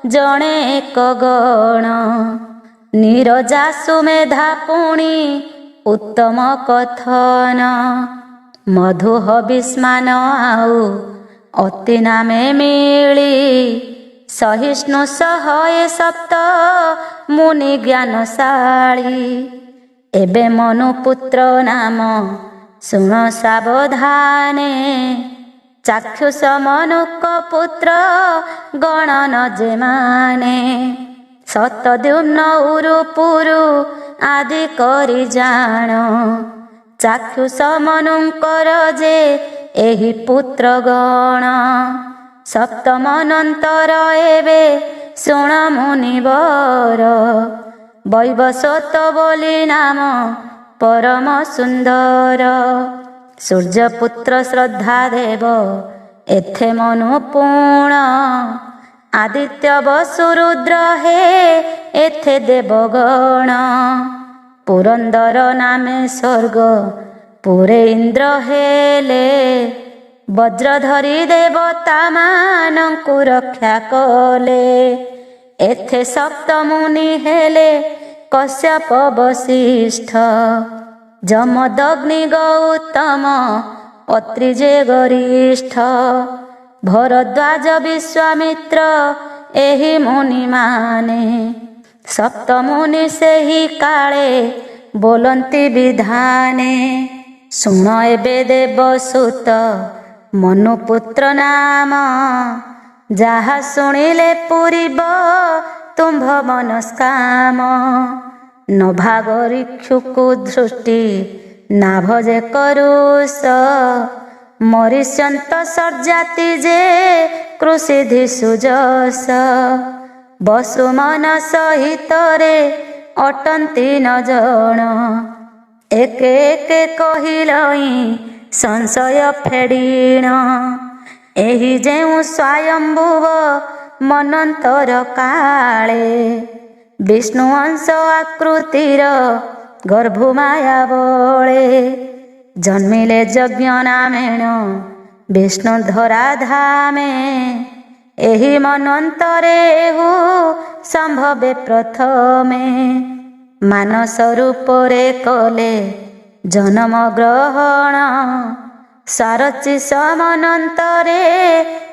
ଜଣେ ଏକ ଗଣ। ନିରଜା ସୁମେଧା ପୁଣି ଉତ୍ତମ କଥନ। ମଧୁ ହବିଷ୍ମାନ ଆଉ ଅତି ନାମେ ମିଳି। ସହିଷ୍ଣୁ ଶହେ ସପ୍ତ ମୁନି ଜ୍ଞାନଶାଳୀ। ଏବେ ମନୁପୁତ୍ର ନାମ ଶୁଣ ସାବଧାନେ। ଚାକ୍ଷୁଷ ମନୁକ ପୁତ୍ର ଗଣନ ଯେମାନେ। ସତଦ୍ୟୁମ୍ନ ଉରୁପୁରୁ ଆଦି କରି ଜାଣ। ଚାକ୍ଷୁଷ ମନୁଙ୍କର ଯେ ଏହି ପୁତ୍ର ଗଣ। ସପ୍ତମନନ୍ତର ଏବେ ଶୁଣ ମୁନିବର। ବୈବସ୍ୱତ ବୋଲି ନାମ ପରମ ସୁନ୍ଦର। ସୂର୍ଯ୍ୟପୁତ୍ର ଶ୍ରଦ୍ଧା ଦେବ ଏଥେ ମନୁ ପୁଣ। ଆଦିତ୍ୟ ବସୁ ରୁଦ୍ର ହେ ଏଥେ ଦେବଗଣ। ପୁରନ୍ଦର ନାମେ ସ୍ୱର୍ଗ ପୁରେ ଇନ୍ଦ୍ର ହେଲେ। ବଜ୍ରଧରି ଦେବତା ମାନଙ୍କୁ ରକ୍ଷା କଲେ। ଏଥେ ସପ୍ତମୁନି ହେଲେ କଶ୍ୟପ ବଶିଷ୍ଠ। ଯମଦଗ୍ନି ଗୌତମ ଅତ୍ରି ଯେ ଗରିଷ୍ଠ। ଭରଦ୍ୱାଜ ବିଶ୍ୱାମିତ୍ର ଏହି ମୁନିମାନେ। ସପ୍ତମୁନି ସେହି କାଳେ ବୋଲନ୍ତି ବିଧାନେ। ଶୁଣ ଏବେ ଦେବସୁତ ମନୁପୁତ୍ର ନାମ। ଯାହା ଶୁଣିଲେ ପୂରିବ ତୁମ୍ଭ ମନସ୍କାମ। ନଭାଗରିକ୍ଷୁକୁ ଦୃଷ୍ଟି ନାଭ ଯେ କରୁଷ। ମରିଷ୍ୟନ୍ତ ସର୍ଜାତି ଯେ କୃଷିଧି ସୁଯଶ। ବସୁମନ ସହିତରେ ଅଟନ୍ତି ନ ଜଣ। ଏକେ ଏକେ କହିଲଇଁ ସଂଶୟ ଫେଡ଼ିଣ। ଏହି ଯେଉଁ ସ୍ୱୟମ୍ଭୁବ ମନନ୍ତର କାଳେ। ବିଷ୍ଣୁ ଅଂଶ ଆକୃତିର ଗର୍ଭମାୟା ବଳେ। ଜନ୍ମିଲେ ଯଜ୍ଞ ନାମେଣ ବିଷ୍ଣୁ ଧରାଧାମେ। ଏହି ମନ୍ୱନ୍ତରେ ଏହୁ ସମ୍ଭବେ ପ୍ରଥମେ। ମାନସ ରୂପରେ କଲେ ଜନମ ଗ୍ରହଣ। ସାରଚି ସମନନ୍ତରେ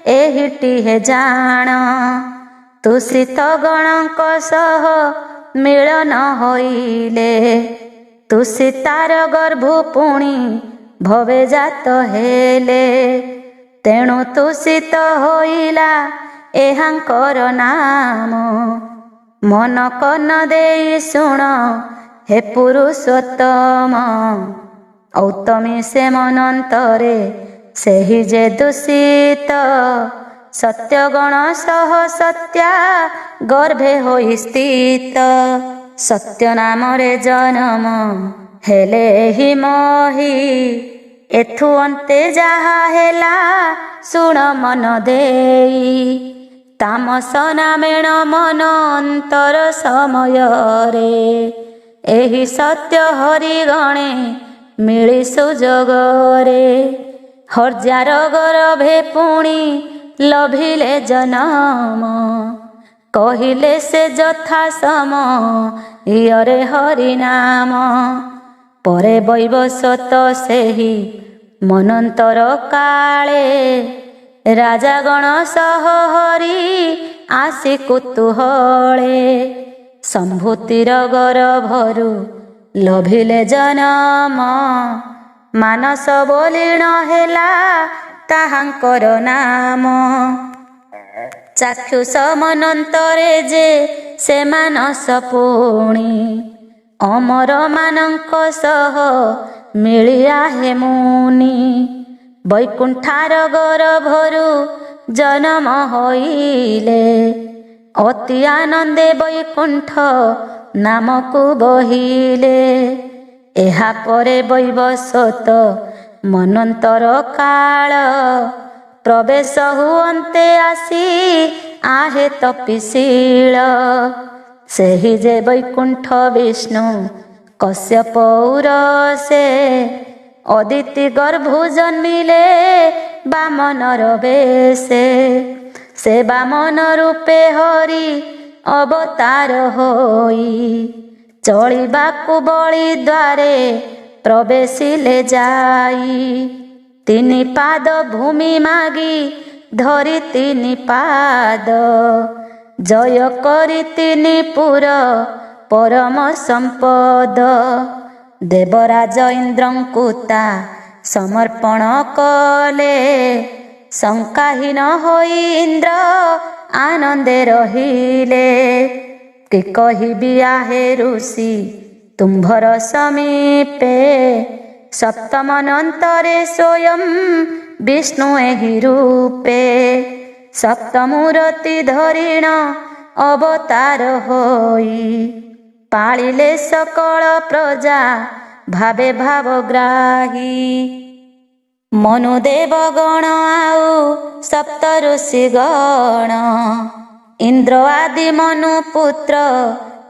ଏହିଟି ହେ ଜାଣ। ତୁଷିତ ଗଣଙ୍କ ସହ ମିଳନ ହୋଇଲେ। ତୁଷିତାର ଗର୍ଭ ପୁଣି ଭବେ ଜାତ ହେଲେ। ତେଣୁ ତୁଷିତ ହୋଇଲା ଏହାଙ୍କର ନାମ। ମନ କର୍ଣ୍ଣ ଦେଇ ଶୁଣ ହେ ପୁରୁଷୋତ୍ତମ। ଔତ୍ତମୀ ସେ ମନନ୍ତରେ ସେହି ଯେ ଦୂଷିତ। ସତ୍ୟଗଣ ସହ ସତ୍ୟା ଗର୍ଭେ ହୋଇ ସ୍ଥିତ। ସତ୍ୟ ନାମରେ ଜନମ ହେଲେ ଏହି ମହି। ଏଥୁ ଅନ୍ତେ ଯାହା ହେଲା ଶୁଣ ମନ ଦେଇ। ତାମସ ନାମେଣ ମନ ଅନ୍ତର ସମୟରେ। ଏହି ସତ୍ୟ ହରିଗଣେ ମିଳି ସୁଯୋଗରେ। ହର୍ଜାର ଗରଭେ ପୁଣି ଲଭିଲେ ଜନମ। କହିଲେ ସେ ଯଥା ସମ ଇୟରେ ହରିନାମ। ପରେ ବୈବସ୍ୱତ ସେହି ମନନ୍ତର କାଳେ। ରାଜାଗଣ ସହ ହରି ଆସି କୁତୁହଳେ। ସମ୍ଭୂତିର ଗରଭରୁ ଲଭିଲେ ଜନମ। ମାନସ ବୋଲିଣ ହେଲା ତାହାଙ୍କର ନାମ। ଚାକ୍ଷୁଷ ମନନ୍ତରେ ଯେ ସେ ମାନସ ପୁଣି ଅମରମାନଙ୍କ ସହ ମିଳିଆ ହେ ମୁନି। ବୈକୁଣ୍ଠାର ଗର୍ଭରୁ ଜନମ ହୋଇଲେ ଅତି ଆନନ୍ଦେ ବୈକୁଣ୍ଠ ନାମକୁ ବହିଲେ। ଏହାପରେ ବୈବସ୍ୱତ ମନନ୍ତର କାଳ ପ୍ରବେଶ ହୁଅନ୍ତେ ଆସି ଆହେ ତପିଶୀଳ। ସେହି ଯେ ବୈକୁଣ୍ଠ ବିଷ୍ଣୁ କଶ୍ୟପ ଉରସେ ଅଦିତି ଗର୍ଭୁ ଜନ୍ମିଲେ ବାମନର ବେଶେ। ସେ ବାମନ ରୂପେ ହରି ଅବତାର ହୋଇ ଚଳିବାକୁ ବଳି ଦ୍ୱାରେ ପ୍ରବେଶିଲେ ଯାଇ। ତିନି ପାଦ ଭୂମି ମାଗି ଧରି ତିନି ପାଦ ଜୟ କରି ତିନି ପୁର ପରମ ସମ୍ପଦ। ଦେବରାଜ ଇନ୍ଦ୍ରଙ୍କୁ ତା ସମର୍ପଣ କଲେ ଶଙ୍କାହୀନ ହୋଇ ଇନ୍ଦ୍ର ଆନନ୍ଦେ ରହିଲେ। କି କହିବି ଆହେ ଋଷି ତୁମ୍ଭର ସମୀପେ ସପ୍ତମନନ୍ତରେ ସ୍ୱୟଂ ବିଷ୍ଣୁ ଏହି ରୂପେ। ସପ୍ତମୂରତି ଧରିଣ ଅବତାର ହୋଇ ପାଳିଲେ ସକଳ ପ୍ରଜା ଭାବେ ଭାବଗ୍ରାହୀ। ମନୁଦେବ ଗଣ ଆଉ ସପ୍ତ ଋଷି ଗଣ ଇନ୍ଦ୍ର ଆଦି ମନୁ ପୁତ୍ର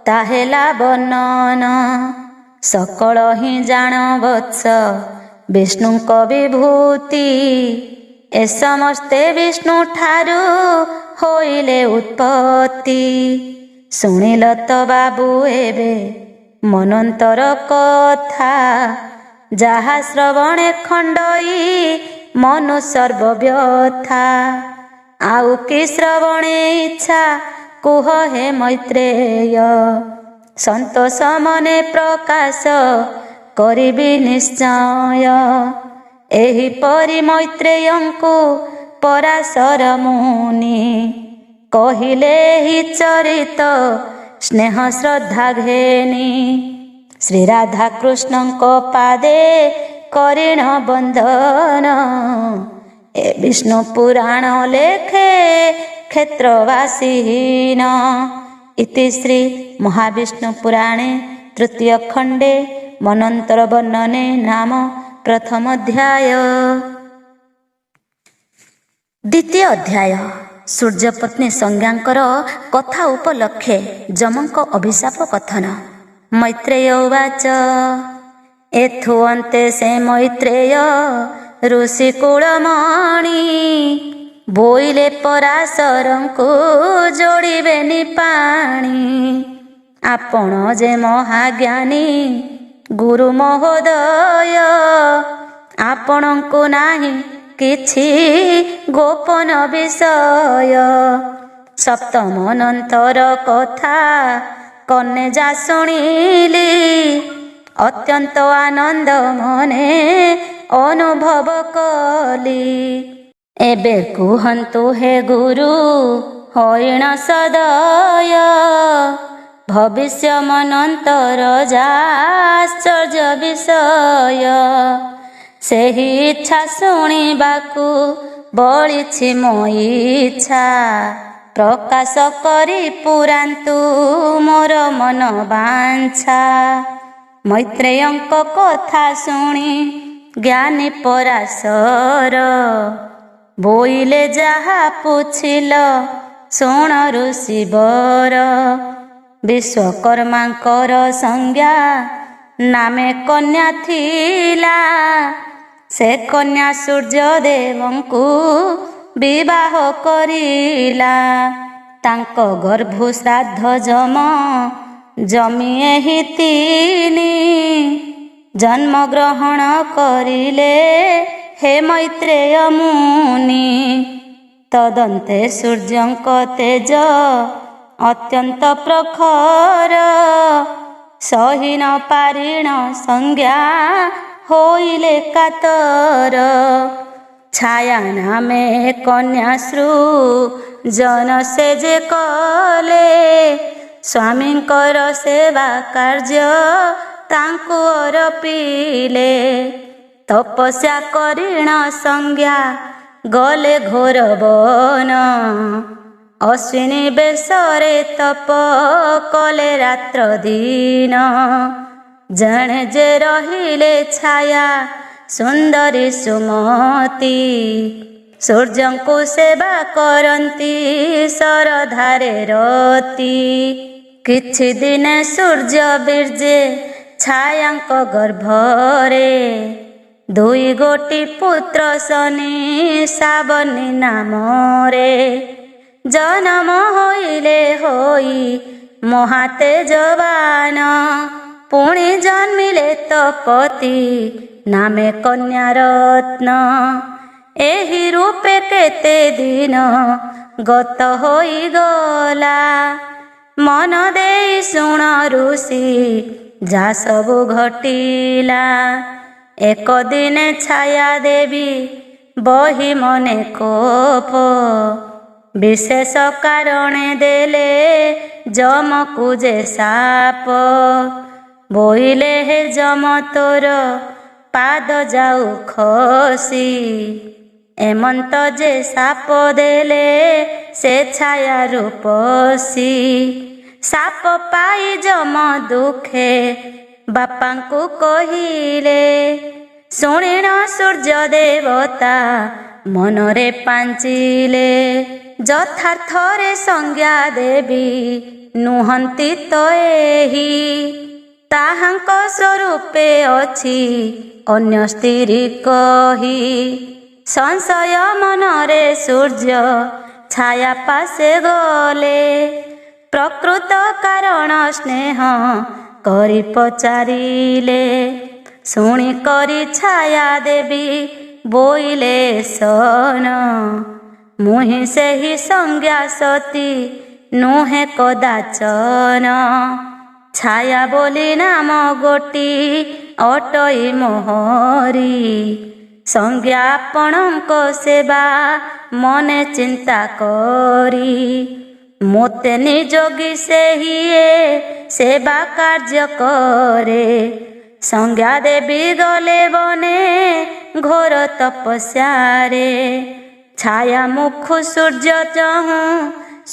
ତାହେଲା ବର୍ଣ୍ଣନ। ସକଳ ହିଁ ଜାଣ ବତ୍ସ ବିଷ୍ଣୁଙ୍କ ବିଭୂତି। ଏ ସମସ୍ତେ ବିଷ୍ଣୁ ଠାରୁ ହୋଇଲେ ଉତ୍ପତ୍ତି। ଶୁଣିଲ ତ ବାବୁ ଏବେ ମନନ୍ତର କଥା ଯାହା ଶ୍ରବଣେ ଖଣ୍ଡଇ ମନୁ ସର୍ବବ୍ୟଥା। ଆଉ କି ଶ୍ରବଣେ ଇଚ୍ଛା କୁହ ହେ ମୈତ୍ରେୟ। ସନ୍ତୋଷ ମନେ ପ୍ରକାଶ କରିବି ନିଶ୍ଚୟ। ଏହିପରି ମୈତ୍ରେୟଙ୍କୁ ପରାଶର ମୁନି କହିଲେ ଏହି ଚରିତ ସ୍ନେହ ଶ୍ରଦ୍ଧା ଘେନି। ଶ୍ରୀ ରାଧା କୃଷ୍ଣଙ୍କ ପାଦେ କରିଣ ବନ୍ଦନ ଏ ବିଷ୍ଣୁ ପୁରାଣ ଲେଖେ କ୍ଷେତ୍ରବାସୀହୀନ। ଇତି ଶ୍ରୀ ମହାବିଷ୍ଣୁ ପୁରାଣେ ତୃତୀୟ ଖଣ୍ଡେ ମନନ୍ତର ବର୍ଣ୍ଣନେ ନାମ ପ୍ରଥମ ଅଧ୍ୟାୟ। ଦ୍ୱିତୀୟ ଅଧ୍ୟାୟ ସୂର୍ଯ୍ୟପତ୍ନୀ ସଂଜ୍ଞାଙ୍କର କଥା ଉପଲକ୍ଷେ ଯମଙ୍କ ଅଭିଶାପ କଥନ। ମୈତ୍ରେୟ ଉବାଚ ଏଥୁ ଅନ୍ତେ ସେ ମୈତ୍ରେୟ ଋଷି କୁଳମଣି ବୋଇଲେ ପରାଶରଙ୍କୁ ଯୋଡ଼ିବେନି ପାଣି। ଆପଣ ଯେ ମହାଜ୍ଞାନୀ ଗୁରୁ ମହୋଦୟ ଆପଣଙ୍କୁ ନାହିଁ କିଛି ଗୋପନ ବିଷୟ। ସପ୍ତମନନ୍ତର କଥା କନେ ଯା ଶୁଣିଲି ଅତ୍ୟନ୍ତ ଆନନ୍ଦ ମନେ ଅନୁଭବ କଲି। ଏବେ କୁହନ୍ତୁ ହେ ଗୁରୁ ହରିଣ ସଦୟ ଭବିଷ୍ୟ ମନନ୍ତର ଯାଶ୍ଚର୍ଯ୍ୟ ବିଷୟ। ସେହି ଇଚ୍ଛା ଶୁଣିବାକୁ ବଳିଛି ମୋ ଇଚ୍ଛା ପ୍ରକାଶ କରି ପୁରାନ୍ତୁ ମୋର ମନ ବାଞ୍ଛା। ମୈତ୍ରେୟଙ୍କ କଥା ଶୁଣି ଜ୍ଞାନୀ ପରାଶର ବୋଇଲେ ଯାହା ପୁଛିଲ ଶୁଣ ଋଷିବର। ବିଶ୍ୱକର୍ମାଙ୍କର ସଂଜ୍ଞା ନାମେ କନ୍ୟା ଥିଲା ସେ କନ୍ୟା ସୂର୍ଯ୍ୟଦେବଙ୍କୁ ବିବାହ କରିଲା। ତାଙ୍କ ଗର୍ଭୁ ଶ୍ରାଦ୍ଧ ଜମି ଏହି ତିନି ଜନ୍ମଗ୍ରହଣ କରିଲେ ହେ ମୈତ୍ରେୟ ମୁନି। ତଦନ୍ତେ ସୂର୍ଯ୍ୟଙ୍କ ତେଜ ଅତ୍ୟନ୍ତ ପ୍ରଖର ସହି ନ ପାରିଣ ସଂଜ୍ଞା ହୋଇଲେ କାତର। ଛାୟା ନାମେ କନ୍ୟା ସୃଜନ ସେ ଯେ କଲେ, ସ୍ୱାମୀଙ୍କର ସେବା କାର୍ଯ୍ୟ ତାଙ୍କୁ ଅରପିଲେ। ତପସ୍ୟା କରିଣ ସଂଜ୍ଞା ଗଲେ ଘୋର ବନ, ଅଶ୍ୱିନୀ ବେଶରେ ତପ କଲେ ରାତ୍ର ଦିନ। ଜଣେ ଯେ ରହିଲେ ଛାୟା ସୁନ୍ଦରୀ ସୁମତି, ସୂର୍ଯ୍ୟଙ୍କୁ ସେବା କରନ୍ତି ଶରଧାରେ ରତି। କିଛି ଦିନେ ସୂର୍ଯ୍ୟ ବୀର୍ଯ୍ୟେ ଛାୟାଙ୍କ ଗର୍ଭରେ, ଦୁଇ ଗୋଟି ପୁତ୍ର ଶନି ଶ୍ରାବଣୀ ନାମରେ। ଜନମ ହୋଇଲେ ହୋଇ ମହାତେଜବାନ, ପୁଣି ଜନ୍ମିଲେ ତପତି ନାମେ କନ୍ୟା ରତ୍ନ। ଏହି ରୂପେ କେତେ ଦିନ ଗତ ହୋଇଗଲା, ମନ ଦେଇ ଶୁଣ ଋଷି ଯା ସବୁ ଘଟିଲା। ଏକ ଦିନେ ଛାୟା ଦେବୀ ବହି ମନେ କୋପ, ବିଶେଷ କାରଣେ ଦେଲେ ଯମକୁ ଯେ ସାପ। ବୋଇଲେ ହେ ଯମ ତୋର ପାଦ ଯାଉ ଖସି, ଏମନ୍ତ ଯେ ସାପ ଦେଲେ ସେ ଛାୟା ରୂପସୀ। ସାପ ପାଇ ଯମ ଦୁଃଖେ ବାପାଙ୍କୁ କହିଲେ, ଶୁଣିଣ ସୂର୍ଯ୍ୟ ଦେବତା ମନରେ ପାଞ୍ଚିଲେ। ଯଥାର୍ଥରେ ସଂଜ୍ଞା ଦେବୀ ନୁହନ୍ତି ତ ଏହି, ତାହାଙ୍କ ସ୍ୱରୂପେ ଅଛି ଅନ୍ୟ ସ୍ତ୍ରୀ କହି। ସଂଶୟ ମନରେ ସୂର୍ଯ୍ୟ ଛାୟା ପାଶେ ଗଲେ, ପ୍ରକୃତ କାରଣ ସ୍ନେହ କରି ପଚାରିଲେ। ଶୁଣି କରି ଛାୟା ଦେବୀ ବୋଇଲେ ସନ, ମୁହିଁ ସେହି ସଂଜ୍ଞା ସତୀ ନୁହେଁ କଦାଚନ। ଛାୟା ବୋଲି ନାମ ଗୋଟି ଅଟଇ ମୋହରି, ସଂଜ୍ଞା ଆପଣଙ୍କ ସେବା ମନେ ଚିନ୍ତା କରି। ମୋତେ ନିଯୋଗୀ ସେହିଏ ସେବା କାର୍ଯ୍ୟ କରେ, ସଂଜ୍ଞା ଦେବୀ ଗଲେ ବନେ ଘୋର ତପସ୍ୟାରେ। ଛାୟା ମୁଖ ସୂର୍ଯ୍ୟ ଚହୁଁ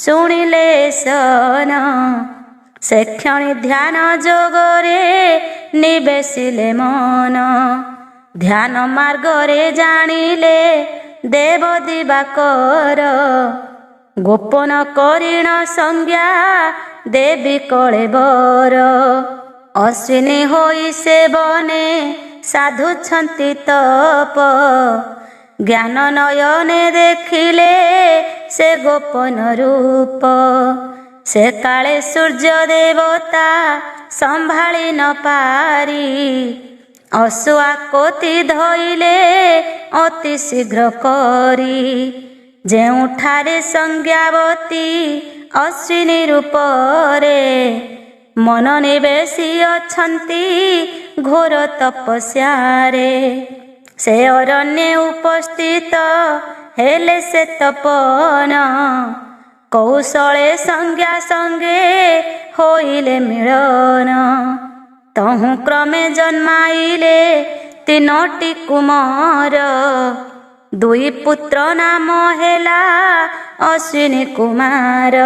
ଶୁଣିଲେ ସନ, ସେ କ୍ଷଣି ଧ୍ୟାନ ଯୋଗରେ ନିବେଶିଲେ ମନ। ଧ୍ୟାନ ମାର୍ଗରେ ଜାଣିଲେ ଦେବ ଦିବାକର, ଗୋପନ କରିଣ ସଂଜ୍ଞା ଦେବୀ କଳେବର। ଅଶ୍ୱିନୀ ହୋଇ ସେ ବନେ ସାଧୁଛନ୍ତି ତପ, ଜ୍ଞାନ ନୟନେ ଦେଖିଲେ ସେ ଗୋପନ ରୂପ। ସେ କାଳେ ସୂର୍ଯ୍ୟ ଦେବତା ସମ୍ଭାଳି ନ ପାରି, ଅଶ୍ୱାକୋତି ଧଇଲେ ଅତି ଶୀଘ୍ର କରି। ଯେଉଁଠାରେ ସଂଜ୍ଞାବତୀ ଅଶ୍ୱିନୀ ରୂପରେ, ମନ ନିବେଶି ଅଛନ୍ତି ଘୋର ତପସ୍ୟାରେ। ସେ ଅରଣ୍ୟେ ଉପସ୍ଥିତ ହେଲେ ସେ ତପନ, କୌଶଳେ ସଂଜ୍ଞା ସଙ୍ଗେ ହୋଇଲେ ମିଳନ। ତହୁଁ କ୍ରମେ ଜନ୍ମାଇଲେ ତିନୋଟି କୁମାର, ଦୁଇ ପୁତ୍ର ନାମ ହେଲା ଅଶ୍ୱିନୀ କୁମାର।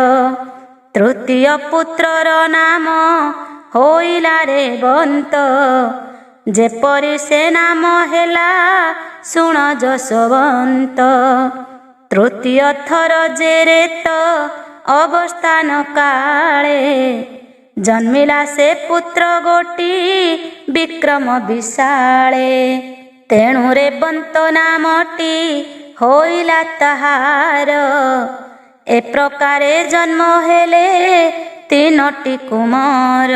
ତୃତୀୟ ପୁତ୍ରର ନାମ ହୋଇଲା ରେବନ୍ତ, ଯେପରି ସେ ନାମ ହେଲା ଶୁଣ ଯଶୋବନ୍ତ। ତୃତୀୟ ଥର ଯେ ରେତ ଅବସ୍ଥାନ କାଳେ, ଜନ୍ମିଲା ସେ ପୁତ୍ର ଗୋଟି ବିକ୍ରମ ବିଶାଳେ। ତେଣୁ ରେବନ୍ତ ନାମଟି ହୋଇଲା ତାହାର, ଏ ପ୍ରକାରେ ଜନ୍ମ ହେଲେ ତିନୋଟି କୁମାର।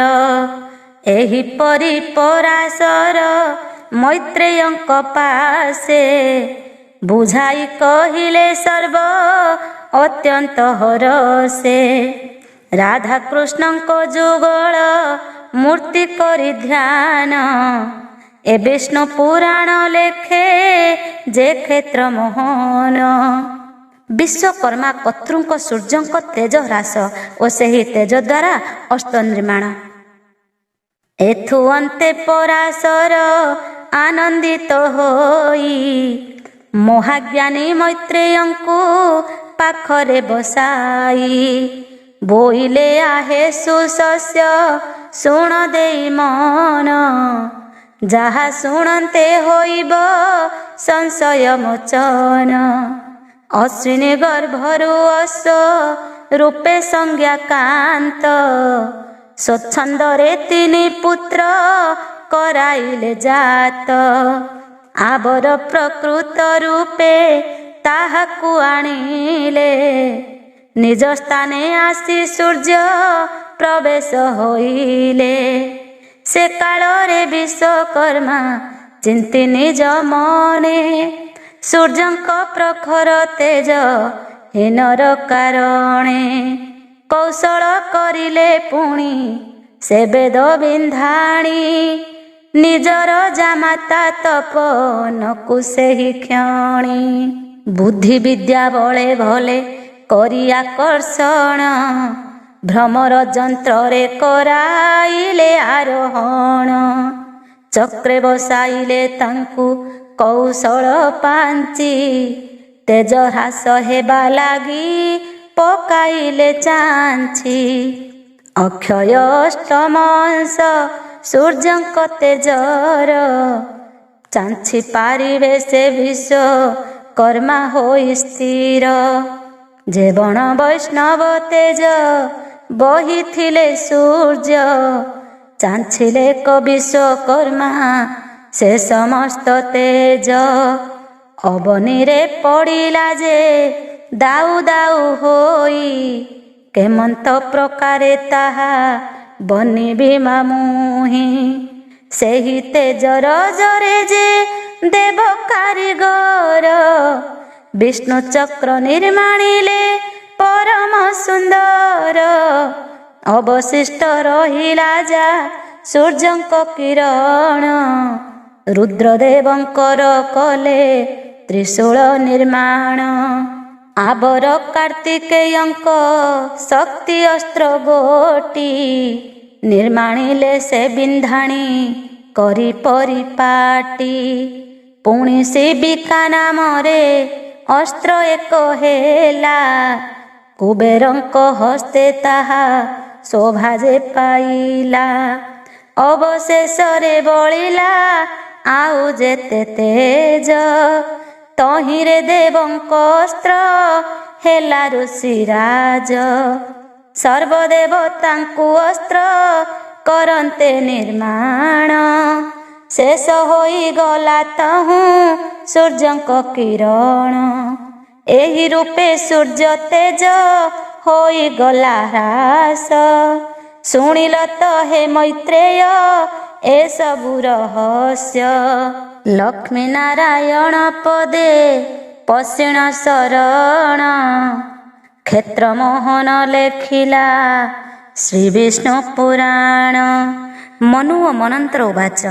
ଏହିପରି ପରାଶର ମୈତ୍ରେୟଙ୍କ ପାଶେ, ବୁଝାଇ କହିଲେ ସର୍ବ ଅତ୍ୟନ୍ତ ହରଷେ। ରାଧାକୃଷ୍ଣଙ୍କ ଯୁଗଳ ମୂର୍ତ୍ତି କରି ଧ୍ୟାନ, ଏ ବିଷ୍ଣୁ ପୁରାଣ ଲେଖେ ଯେ କ୍ଷେତ୍ର ମୋହନ। ବିଶ୍ୱକର୍ମା କର୍ତ୍ତୃଙ୍କ ସୂର୍ଯ୍ୟଙ୍କ ତେଜ ହ୍ରାସ ଓ ସେହି ତେଜ ଦ୍ୱାରା ଅସ୍ତ୍ର ନିର୍ମାଣ। ଏଥୁ ଅନ୍ତେ ପରାଶର ଆନନ୍ଦିତ ହୋଇ ମହାଜ୍ଞାନୀ ମୈତ୍ରେୟଙ୍କୁ ପାଖରେ ବସାଇ ବୋଇଲେ ଆହେ ସୁଶସ୍ୟ ଶୁଣ ଦେଇ ମନ, ଯାହା ଶୁଣନ୍ତେ ହୋଇବ ସଂଶୟ ମୋଚନ। ଅଶ୍ୱିନୀ ଗର୍ଭରୁ ଅଶ୍ୱ ରୂପେ ସଂଜ୍ଞାକାନ୍ତ, ସ୍ୱଚ୍ଛନ୍ଦରେ ତିନି ପୁତ୍ର କରାଇଲେ ଜାତ। ଆବର ପ୍ରକୃତ ରୂପେ ତାହାକୁ ଆଣିଲେ, ନିଜ ସ୍ଥାନେ ଆସି ସୂର୍ଯ୍ୟ ପ୍ରବେଶ ହୋଇଲେ। ସେ କାଳରେ ବିଶ୍ୱକର୍ମା ଚିନ୍ତି ନିଜ ମନେ, ସୂର୍ଯ୍ୟଙ୍କ ପ୍ରଖର ତେଜ ହୀନର କାରଣେ। କୌଶଳ କରିଲେ ପୁଣି ସେ ବେଦ ବିନ୍ଧାଣି, ନିଜର ଜାମାତା ତପନକୁ ସେହି କ୍ଷଣି। ବୁଦ୍ଧି ବିଦ୍ୟା ବଳେ ଭଲେ କରି ଆକର୍ଷଣ, ଭ୍ରମର ଯନ୍ତ୍ରରେ କରାଇଲେ ଆରୋହଣ। ଚକ୍ରେ ବସାଇଲେ ତାଙ୍କୁ କୌଶଳ ପାଞ୍ଚି, ତେଜ ହ୍ରାସ ହେବା ଲାଗି ପକାଇଲେ ଚାଞ୍ଚି। ଅକ୍ଷୟ ଅଷ୍ଟମ ଅଂଶ ସୂର୍ଯ୍ୟଙ୍କ ତେଜର, ଚାଞ୍ଚି ପାରିବେ ସେ ବିଶ୍ୱକର୍ମା ହୋଇ ସ୍ଥିର। ଯେ ବଣ ବୈଷ୍ଣବ ତେଜ ବହିଥିଲେ ସୂର୍ଯ୍ୟ, ଚାଞ୍ଚିଲେ କ ବିଶ୍ୱକର୍ମା ସେ ସମସ୍ତ ତେଜ। ଅବନୀରେ ପଡ଼ିଲା ଯେ ଦାଉ ଦାଉ ହୋଇ, କେମନ୍ତ ପ୍ରକାରେ ତାହା ବନିବି ମାମୁହିଁ। ସେହି ତେଜର ଜରେ ଯେ ଦେବ କାରିଗର, ବିଷ୍ଣୁ ଚକ୍ର ନିର୍ମାଣିଲେ ପରମ ସୁନ୍ଦର। ଅବଶିଷ୍ଟ ରହିଲା ଯା ସୂର୍ଯ୍ୟଙ୍କ କିରଣ, ରୁଦ୍ରଦେବଙ୍କର କଲେ ତ୍ରିଶୂଳ ନିର୍ମାଣ। ଆବର କାର୍ତ୍ତିକେୟଙ୍କ ଶକ୍ତି ଅସ୍ତ୍ର ଗୋଟି, ନିର୍ମାଣିଲେ ସେ ବିନ୍ଧାଣି କରି ପରିପାଟି। ପୁଣି ଶିବିକା ନାମରେ ଅସ୍ତ୍ର ଏକ ହେଲା, କୁବେରଙ୍କ ହସ୍ତେ ତାହା ଶୋଭା ଯେ ପାଇଲା। ଅବଶେଷରେ ବଳିଲା ଆଉ ଯେତେ ତେଜ, ତହିଁରେ ଦେବଙ୍କ ଅସ୍ତ୍ର ହେଲା ଋଷିରାଜ। ସର୍ବଦେବତାଙ୍କୁ ଅସ୍ତ୍ର କରନ୍ତେ ନିର୍ମାଣ, ଶେଷ ହୋଇଗଲା ତହୁଁ ସୂର୍ଯ୍ୟଙ୍କ କିରଣ। ଏହି ରୂପେ ସୂର୍ଯ୍ୟ ତେଜ ହୋଇଗଲା ହ୍ରାସ, ଶୁଣିଲ ତ ହେ ମୈତ୍ରେୟ ଏସବୁ ରହସ୍ୟ। ଲକ୍ଷ୍ମୀ ନାରାୟଣ ପଦେ ପଶିଣ ଶରଣ, କ୍ଷେତ୍ର ମୋହନ ଲେଖିଲା ଶ୍ରୀ ବିଷ୍ଣୁ ପୁରାଣ। ମନୁ ଓ ମନନ୍ତର ଉବାଚ।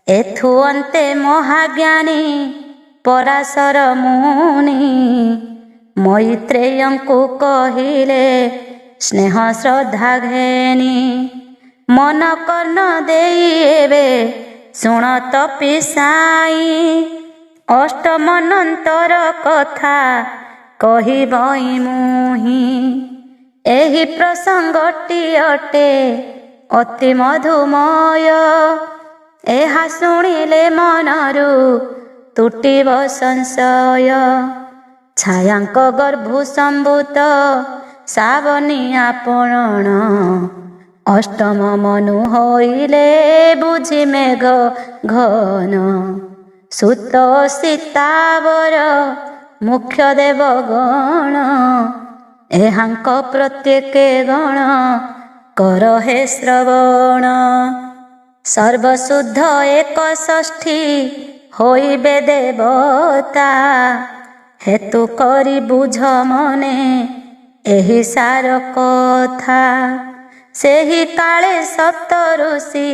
ଏଥୁ ଅନ୍ତେ ମହାଜ୍ଞାନୀ ପରାଶର ମୁନି, ମୈତ୍ରେୟଙ୍କୁ କହିଲେ ସ୍ନେହ ଶ୍ରଦ୍ଧା ଘେନି। ମନ କର୍ଣ୍ଣ ଦେଇ ଏବେ ଶୁଣ ତପିସାଇ, ଅଷ୍ଟମନନ୍ତର କଥା କହିବଇ ମୁହିଁ। ଏହି ପ୍ରସଙ୍ଗଟି ଅଟେ ଅତି ମଧୁମୟ, ଏହା ଶୁଣିଲେ ମନରୁ ତୁଟିବ ସଂଶୟ। ଛାୟାଙ୍କ ଗର୍ଭୁ ସମ୍ଭୂତ ସାବନୀ ଆପଣଣ, ଅଷ୍ଟମ ମନୁ ହୋଇଲେ ବୁଝି ମେଘ ଘନ। ସୁତ ସୀତାବର ମୁଖ୍ୟ ଦେବ ଗଣ, ଏହାଙ୍କ ପ୍ରତ୍ୟେକ ଗଣ କର ହେ ଶ୍ରବଣ। ସର୍ବଶୁଦ୍ଧ ଏକ ଷଷ୍ଠୀ ହୋଇବେ ଦେବତା, ହେତୁ କରି ବୁଝ ମନେ ଏହି ସାର କଥା। ସେହି କାଳେ ସପ୍ତ ଋଷି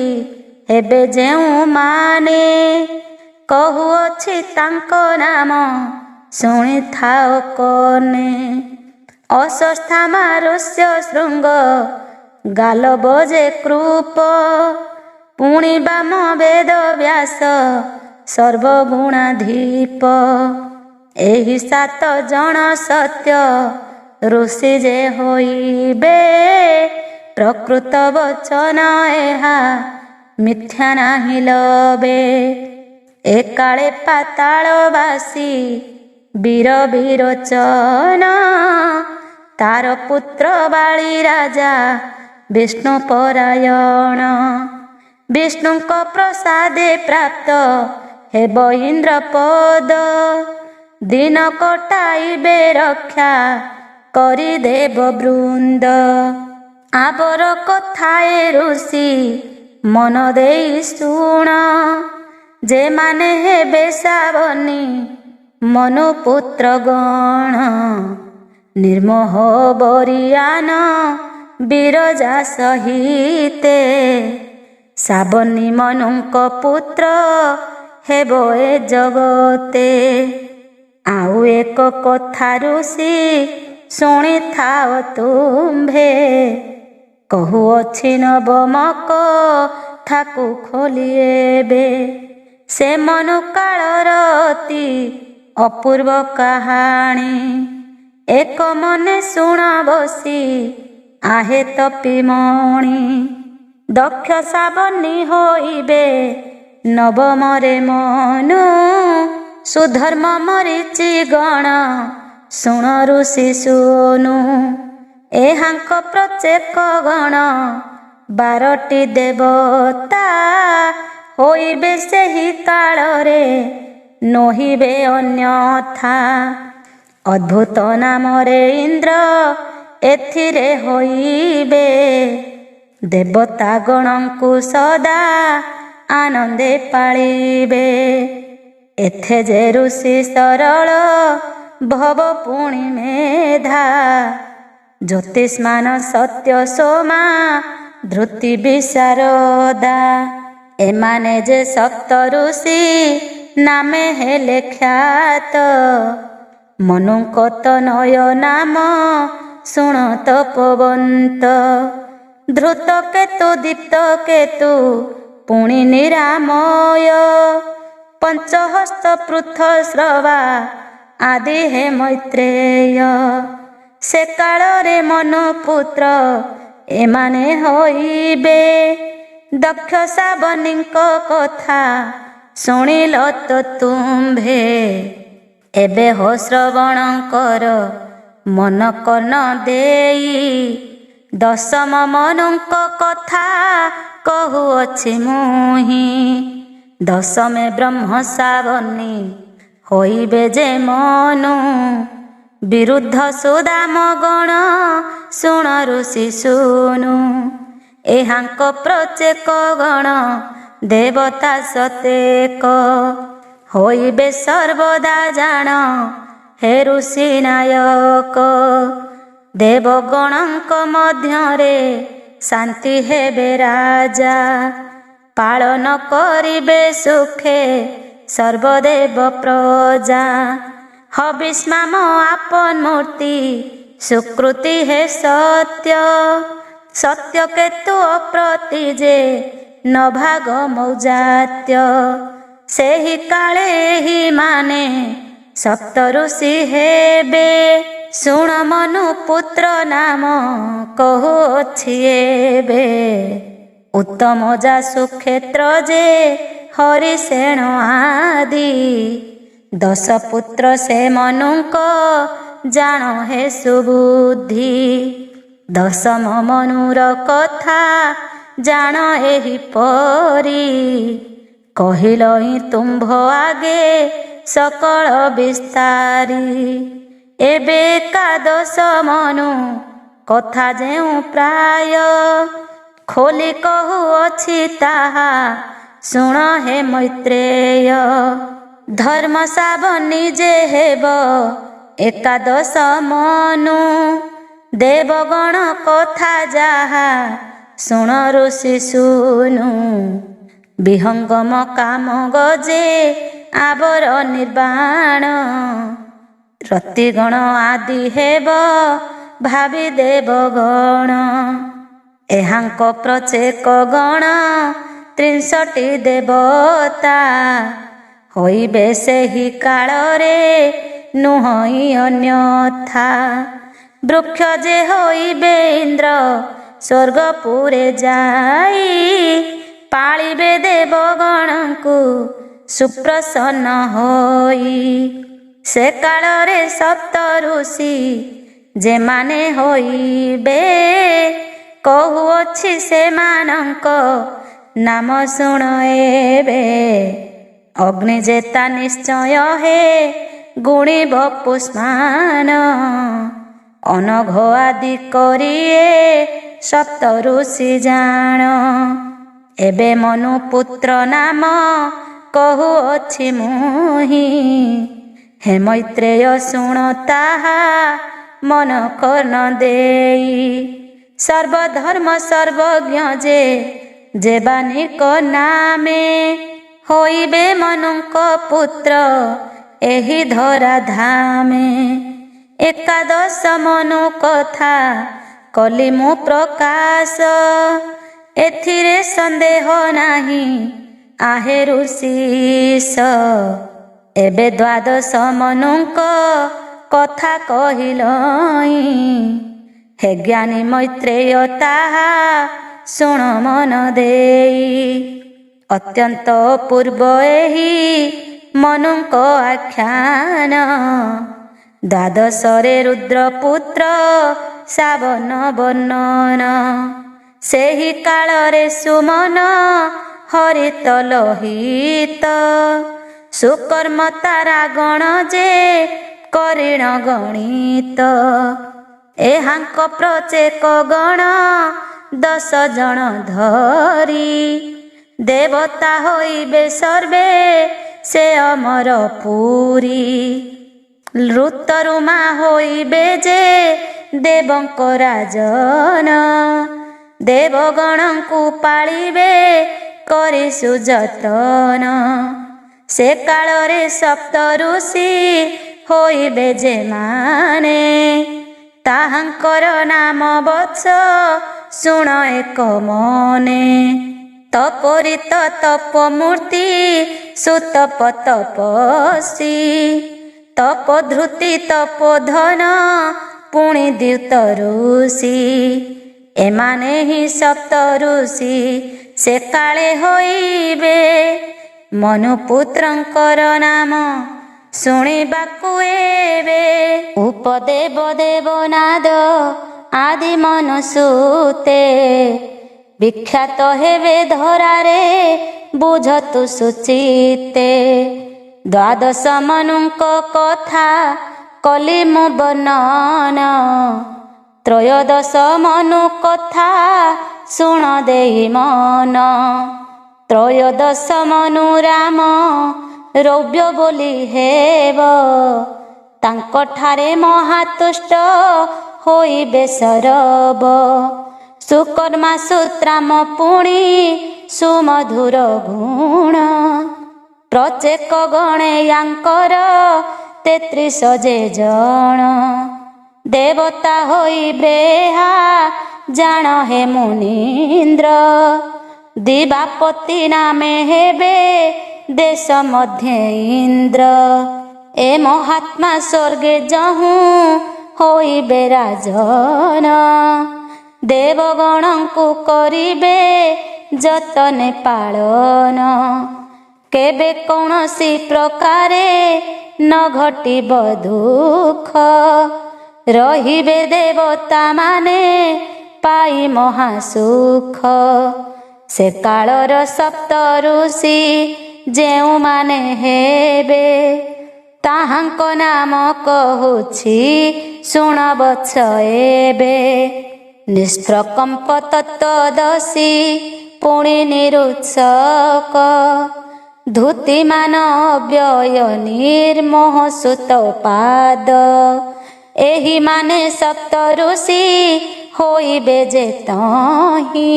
ହେବେ ଯେଉଁମାନେ କହୁଅଛି ତାଙ୍କ ନାମ ଶୁଣିଥାଅ କନେ। ଅଶ୍ୱତ୍ଥାମା ଋଷ୍ୟ ଶୃଙ୍ଗ ଗାଲବ ଯେ କୃପ ପୁଣି ବାମ ବେଦ ବ୍ୟାସ ସର୍ବଗୁଣାଧୀପ। ଏହି 7 ଜଣ ସତ୍ୟ ଋଷି ଯେ ହୋଇବେ ପ୍ରକୃତ ବଚନ ଏହା ମିଥ୍ୟା ନାହିଁ ଲବେ। ଏକାଳେ ପାତାଳବାସୀ ବୀର ବିରୋଚନ ତାର ପୁତ୍ର ବାଳି ରାଜା ବିଷ୍ଣୁ ପରାୟଣ। ବିଷ୍ଣୁଙ୍କ ପ୍ରସାଦେ ପ୍ରାପ୍ତ ହେବ ଇନ୍ଦ୍ର ପଦ ଦିନ କଟାଇବେ ରକ୍ଷା କରି ଦେବ ବୃନ୍ଦ। ଆବର କଥାଏ ଋଷି ମନ ଦେଇ ଶୁଣ ଯେମାନେ ହେବେ ସାବନୀ ମନୁ ପୁତ୍ର ଗଣ। ନିର୍ମୋହ ବରିୟାନ ବିରଜା ସହିତେ ସାବନୀ ମନୁଙ୍କ ପୁତ୍ର ହେବ ଏ ଜଗତେ। ଆଉ ଏକ କଥା ଋଷି ଶୁଣିଥାଅ ତୁମ୍ଭେ କହୁଅଛି ନବମକ ଠାକୁ ଖୋଲି ଏବେ। ସେ ମନୁ କାଳର ଅତି ଅପୂର୍ବ କାହାଣୀ ଏକ ମନେ ଶୁଣ ବସି ଆହେ ତପିମଣି। ଦକ୍ଷ ସାବନୀ ହୋଇବେ ନବମରେ ମନୁ ସୁଧର୍ମ ମରିଚି ଗଣ ଶୁଣ ଋଷି ଶୁଣୁ। ଏହାଙ୍କ ପ୍ରତ୍ୟେକ ଗଣ 12ଟି ଦେବତା ହୋଇବେ ସେହି କାଳରେ ନୋହିବେ ଅନ୍ୟଥା। ଅଦ୍ଭୁତ ନାମରେ ଇନ୍ଦ୍ର ଏଥିରେ ହୋଇବେ ଦେବତା ଗଣଙ୍କୁ ସଦା ଆନନ୍ଦେ ପାଳିବେ। ଏଥେ ଯେ ଋଷି ସରଳ ଭବ ପୁଣି ମେଧା ଜ୍ୟୋତିଷ୍ମାନ ସତ୍ୟ ସୋମା ଧୃତି ବିଶାରଦା। ଏମାନେ ଯେ ସପ୍ତ ଋଷି ନାମେ ହେଲେ ଖ୍ୟାତ ମନୁଙ୍କ ତନୟ ନାମ ଶୁଣ ତପବନ୍ତ। ଧୃତ କେତୁ ଦୀପ୍ତ କେତୁ ପୁଣି ନିରାମୟ ପଞ୍ଚହସ୍ତ ପୃଥସ୍ରବା ଆଦି ହେ ମୈତ୍ରେୟ। ସେ କାଳରେ ମନୁ ପୁତ୍ର ଏମାନେ ହୋଇବେ ଦକ୍ଷ ସାବନୀଙ୍କ କଥା ଶୁଣିଲ ତ ତୁମ୍ଭେ। ଏବେ ହୋ ଶ୍ରବଣ କର ମନ କର୍ଣ୍ଣ ଦେଇ ଦଶମ ମନୁଙ୍କ କଥା କହୁଅଛି ମୁହିଁ। ଦଶମେ ବ୍ରହ୍ମ ସାବନୀ ହୋଇବେ ଯେ ମନୁ ବିରୁଦ୍ଧ ସୁଦାମ ଗଣ ଶୁଣ ଋଷି ଶୁଣୁ। ଏହାଙ୍କ ପ୍ରତ୍ୟେକ ଗଣ ଦେବତା ସତେକ ହୋଇବେ ସର୍ବଦା ଜାଣ ହେ ଋଷି ନାୟକ। ଦେବଗଣଙ୍କ ମଧ୍ୟରେ ଶାନ୍ତି ହେବେ ରାଜା ପାଳନ କରିବେ ସୁଖେ ସର୍ବଦେବ ପ୍ରଜା। ହବିଷ୍ମାମ ଆପନ ମୂର୍ତ୍ତି ସୁକୃତି ହେ ସତ୍ୟ ସତ୍ୟ କେତୁ ଅପ୍ରତି ଯେ ନଭାଗ ମୌଜାତ୍ୟ। ସେହି କାଳେ ଏହି ମାନେ ସପ୍ତ ଋଷି ହେବେ ଶୁଣ ମନୁ ପୁତ୍ର ନାମ କହୁଅଛି ଏବେ। ଉତ୍ତମ ଯାସୁ କ୍ଷେତ୍ର ଯେ ହରିଶେଣ ଆଦି 10 ପୁତ୍ର ସେ ମନୁଙ୍କ ଜାଣ ହେ ସୁବୁଦ୍ଧି। ଦଶମ ମନୁର କଥା ଜାଣ ଏହିପରି କହିଲଇଁ ତୁମ୍ଭ ଆଗେ ସକଳ ବିସ୍ତାରୀ। ଏବେ ଏକାଦଶ ମନୁ କଥା ଯେଉଁ ପ୍ରାୟ ଖୋଲି କହୁଅଛି ତାହା ଶୁଣ ହେ ମୈତ୍ରେୟ। ଧର୍ମ ସାବନୀ ଯେ ହେବ ଏକାଦଶ ମନୁ ଦେବଗଣ କଥା ଯାହା ଶୁଣ ଋଷି ଶୁଣୁ। ବିହଙ୍ଗମ କାମ ଗଜେ ଆବର ନିର୍ବାଣ। ରତିଗଣ ଆଦି ହେବ ଭାବି ଦେବ ଗଣ। ଏହାଙ୍କ ପ୍ରଚେକ ଗଣ 63 ଦେବତା। ହୋଇବେ ସେହି କାଳରେ ନୁହଁ ଅନ୍ୟଥା। ବୃକ୍ଷ ଯେ ହୋଇବେ ଇନ୍ଦ୍ର ସ୍ୱର୍ଗପୁରେ ଯାଇ। ପାଳିବେ ଦେବଗଣଙ୍କୁ ସୁପ୍ରସନ୍ନ ହୋଇ। ସେ କାଳରେ ସପ୍ତ ଋଷି ଯେମାନେ ହୋଇବେ। କହୁଅଛି ସେମାନଙ୍କ ନାମ ଶୁଣ ଏବେ। ଅଗ୍ନି ଜେତା ନିଶ୍ଚୟ ହେ ଗୁଣିବ ପୁଷ୍ମାନ। ଅନଘ ଆଦି କରିଏ ସପ୍ତ ଋଷି ଜାଣ। ଏବେ ମନୁ ପୁତ୍ର ନାମ କହୁଅଛି ମୁହିଁ। ହେ ମୈତ୍ରେୟ ଶୁଣ ତାହା ମନ କର୍ଣ୍ଣ ଦେଇ। ସର୍ବଧର୍ମ ସର୍ବଜ୍ଞ ଯେ ବାନିକ ନାମେ। ହୋଇବେ ମନୁଙ୍କ ପୁତ୍ର ଏହି ଧରା ଧାମେ। ଏକାଦଶ ମନୁ କଥା କଲି ମୁଁ ପ୍ରକାଶ। ଏଥିରେ ସନ୍ଦେହ ନାହିଁ ଆହେ ଋଷିଶ। ଏବେ ଦ୍ୱାଦଶ ମନୁଙ୍କ କଥା କହିଲଇଁ। ହେ ଜ୍ଞାନୀ ମୈତ୍ରେୟ ତାହା ଶୁଣ ମନ ଦେଇ। ଅତ୍ୟନ୍ତ ପୂର୍ବ ଏହି ମନୁଙ୍କ ଆଖ୍ୟାନ। ଦ୍ୱାଦଶରେ ରୁଦ୍ରପୁତ୍ର ଶାବନ ବର୍ଣ୍ଣନ। ସେହି କାଳରେ ସୁମନ ହରିତ ଲୋହିତ। ସୁକର୍ମ ତାରା ଗଣ ଯେ କରିଣ ଗଣିତ। ଏହାଙ୍କ ପ୍ରଚେକ ଗଣ 10 ଜଣ ଧରି। ଦେବତା ହୋଇବେ ସର୍ବେ ସେ ଅମର ପୁରୀ। ଋତରୁମା ହୋଇବେ ଯେ ଦେବଙ୍କ ରାଜନ। ଦେବଗଣଙ୍କୁ ପାଳିବେ କରି ସୁଯତନ। ସେ କାଳରେ ସପ୍ତ ଋଷି ହୋଇବେ ଯେମାନେ। ତାହାଙ୍କର ନାମ ବତ୍ସ ଶୁଣ ଏକ ମନେ। ତପୋରିତ ତପମୂର୍ତ୍ତି ସୁତପ ତପସ୍ୱୀ। ତପୋଧୃତି ତପୋଧନ ପୁଣି ଦ୍ୟୁତ ଋଷି। ଏମାନେ ହିଁ ସପ୍ତ ଋଷି ସେ କାଳେ ହୋଇବେ। ମନୁପୁତ୍ରଙ୍କର ନାମ ଶୁଣିବାକୁ ଏବେ। ଉପଦେବ ଦେବନାଦ ଆଦି ମନୁସୂତେ। ବିଖ୍ୟାତ ହେବେ ଧରାରେ ବୁଝତୁ ସୁଚିତେ। ଦ୍ୱାଦଶ ମନୁଙ୍କ କଥା କଲି ମୁଁ ବର୍ଣ୍ଣନ। ତ୍ରୟୋଦଶ ମନୁ କଥା ଶୁଣ ଦେଇ ମନ। ତ୍ରୟୋଦଶ ମନୁ ରାମ ରୌବ୍ୟ ବୋଲି ହେବ। ତାଙ୍କଠାରେ ମହାତୁଷ୍ଟ ହୋଇବେ ସରବ। ସୁକର୍ମା ସୁତ୍ରାମ ପୁଣି ସୁମଧୁର ଗୁଣ। ପ୍ରଚେକ ଗଣେ ୟାଙ୍କର 33 ଯେ ଜଣ। ଦେବତା ହୋଇବେ ଏହା ଜାଣ ହେ ମୁନୀନ୍ଦ୍ର। ଦିବାପତି ନାମେ ହେବେ ଦେଶ ମଧ୍ୟେ ଇନ୍ଦ୍ର। ଏ ମହାତ୍ମା ସ୍ୱର୍ଗେ ଯହୁଁ ହୋଇବେ ରାଜନ। ଦେବଗଣଙ୍କୁ କରିବେ ଯତନେ ପାଳନ। କେବେ କୌଣସି ପ୍ରକାରେ ନ ଘଟିବ ଦୁଃଖ। ରହିବେ ଦେବତା ମାନେ ପାଇ ମହାସୁଖ। ସେ କାଳର ସପ୍ତ ଋଷି ଯେଉଁମାନେ ହେବେ। ତାହାଙ୍କ ନାମ କହୁଛି ଶୁଣ ବତ୍ସ ଏବେ। ନିଷ୍ପ୍ରକମ୍ପ ତତ୍ତ୍ୱଦର୍ଶୀ ପୁଣି ନିରୁତ୍ସକ। ଧୂତିମାନ ଅବ୍ୟୟ ନିର୍ମୋହ ସୁତପାଦ। ଏହି ମାନେ ସପ୍ତ ଋଷି ହୋଇବେ ଯେ ତହିଁ।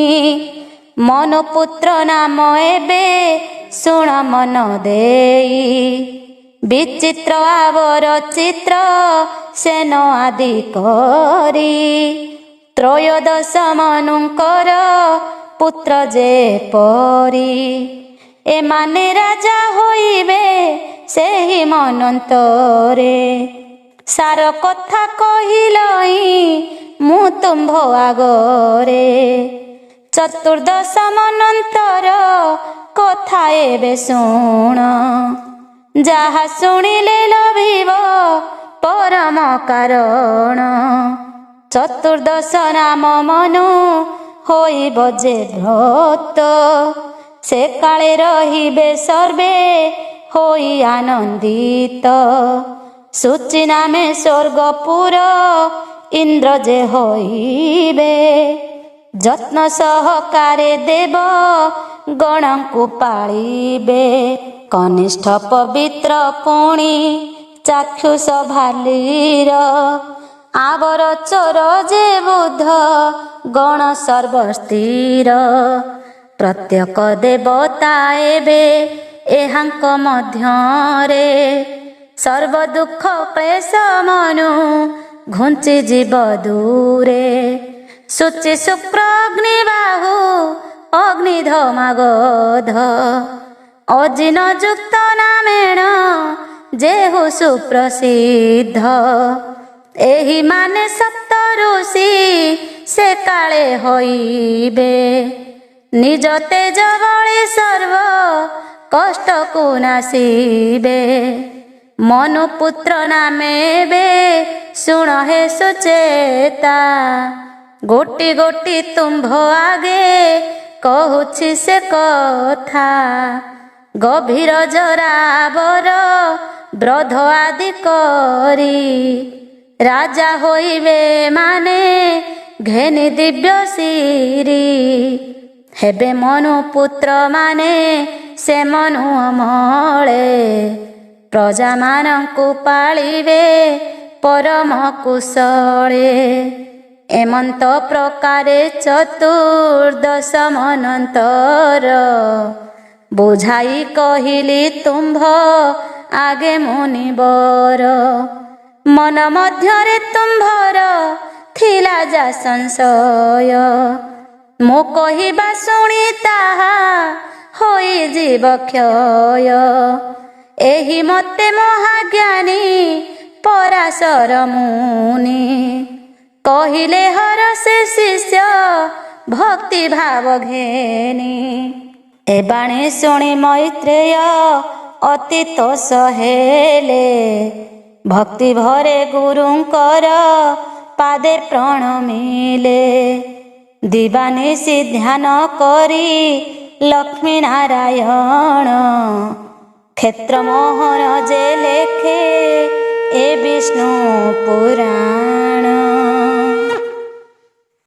ମନୁ ପୁତ୍ର ନାମ ଏବେ ଶୁଣ ମନ ଦେଇ, ବିଚିତ୍ର ଆବର ଚିତ୍ର ସେନ ଆଦି କରି, ତ୍ରୟୋଦଶ ମନୁଙ୍କର ପୁତ୍ର ଯେପରି, ଏମାନେ ରାଜା ହୋଇବେ ସେହି ମନନ୍ତରେ, ସାର କଥା କହିଲଇ ମୁଁ ତୁମ୍ଭ ଆଗରେ, ଚତୁର୍ଦ୍ଦଶ ମନନ୍ତର କଥା ଏବେ ଶୁଣ, ଯାହା ଶୁଣିଲେ ଲଭିବ ପରମ କାରଣ, ଚତୁର୍ଦ୍ଦଶ ନାମ ମନୁ ହୋଇବ ଯେ ଭ୍ରତ, ସେ କାଳେ ରହିବେ ସର୍ବେ ହୋଇ ଆନନ୍ଦିତ, ସୂଚି ନାମେ ସ୍ୱର୍ଗପୁର ଇନ୍ଦ୍ର ଯେ ହୋଇବେ, ଯତ୍ନ ସହକାରେ ଦେବ ଗଣଙ୍କୁ ପାଳିବେ, କନିଷ୍ଠ ପବିତ୍ର ପୁଣି ଚାକ୍ଷୁଷ ଭାଲିର, ଆବର ଚୋର ଯେ ବୁଦ୍ଧ ଗଣ ସର୍ବସ୍ଥିର, ପ୍ରତ୍ୟେକ ଦେବତା ଏବେ ଏହାଙ୍କ ମଧ୍ୟରେ, ସର୍ବ ଦୁଃଖ କ୍ଲେଶ ମନୁ ଘୁଞ୍ଚି ଯିବ ଦୂରେ, ସୂଚି ଶୁକ୍ର ଅଗ୍ନିବାହୁ ଅଗ୍ନିଧମାଗଧ, ଅଜିନ ଯୁକ୍ତ ନାମେଣ ଯେହୁ ସୁପ୍ରସିଦ୍ଧ, ଏହି ମାନେ ସପ୍ତ ଋଷି ସେ କାଳେ ହୋଇବେ, ନିଜ ତେଜ ବଳେ ସର୍ବ କଷ୍ଟକୁ ନାସିବେ, ମନୁ ପୁତ୍ର ନାମେ ଏବେ ଶୁଣ ହେ ସୁଚେତା, ଗୋଟି ଗୋଟି ତୁମ୍ଭ ଆଗେ କହୁଛି ସେ କଥା, ଗଭୀର ଜରାବର ବ୍ରଧ ଆଦି କରି, ରାଜା ହୋଇବେ ମାନେ ଘେନି ଦିବ୍ୟ ସିରି, ହେବେ ମନୁ ପୁତ୍ର ମାନେ ସେ ମନୁ ଅମଳେ, ପ୍ରଜାମାନଙ୍କୁ ପାଳିବେ ପରମ କୁଶଳେ, ଏମନ୍ତ ପ୍ରକାରେ ଚତୁର୍ଦ୍ଦଶ ମନନ୍ତର, ବୁଝାଇ କହିଲି ତୁମ୍ଭ ଆଗେ ମୁନିବର, ମନ ମଧ୍ୟରେ ତୁମ୍ଭର ଥିଲା ଯା ସଂଶୟ, ମୁଁ କହିବା ଶୁଣି ତାହା ହୋଇଯିବ କ୍ଷୟ, ଏହି ମତେ ମହାଜ୍ଞାନୀ ପରାଶର ମୁନି, କହିଲେ ହର ସେ ଶିଷ୍ୟ ଭକ୍ତି ଭାବ ଘେନି, ଏ ବାଣୀ ଶୁଣି ମୈତ୍ରେୟ ଅତି ତୋଷ ହେଲେ, ଭକ୍ତି ଭରେ ଗୁରୁଙ୍କର ପାଦେ ପ୍ରଣମିଲେ, ଦିବାନିଶି ଧ୍ୟାନ କରି ଲକ୍ଷ୍ମୀ ନାରାୟଣ, କ୍ଷେତ୍ର ମୋହନ ଯେ ଲେଖେ ଏ ବିଷ୍ଣୁ ପୁରାଣ।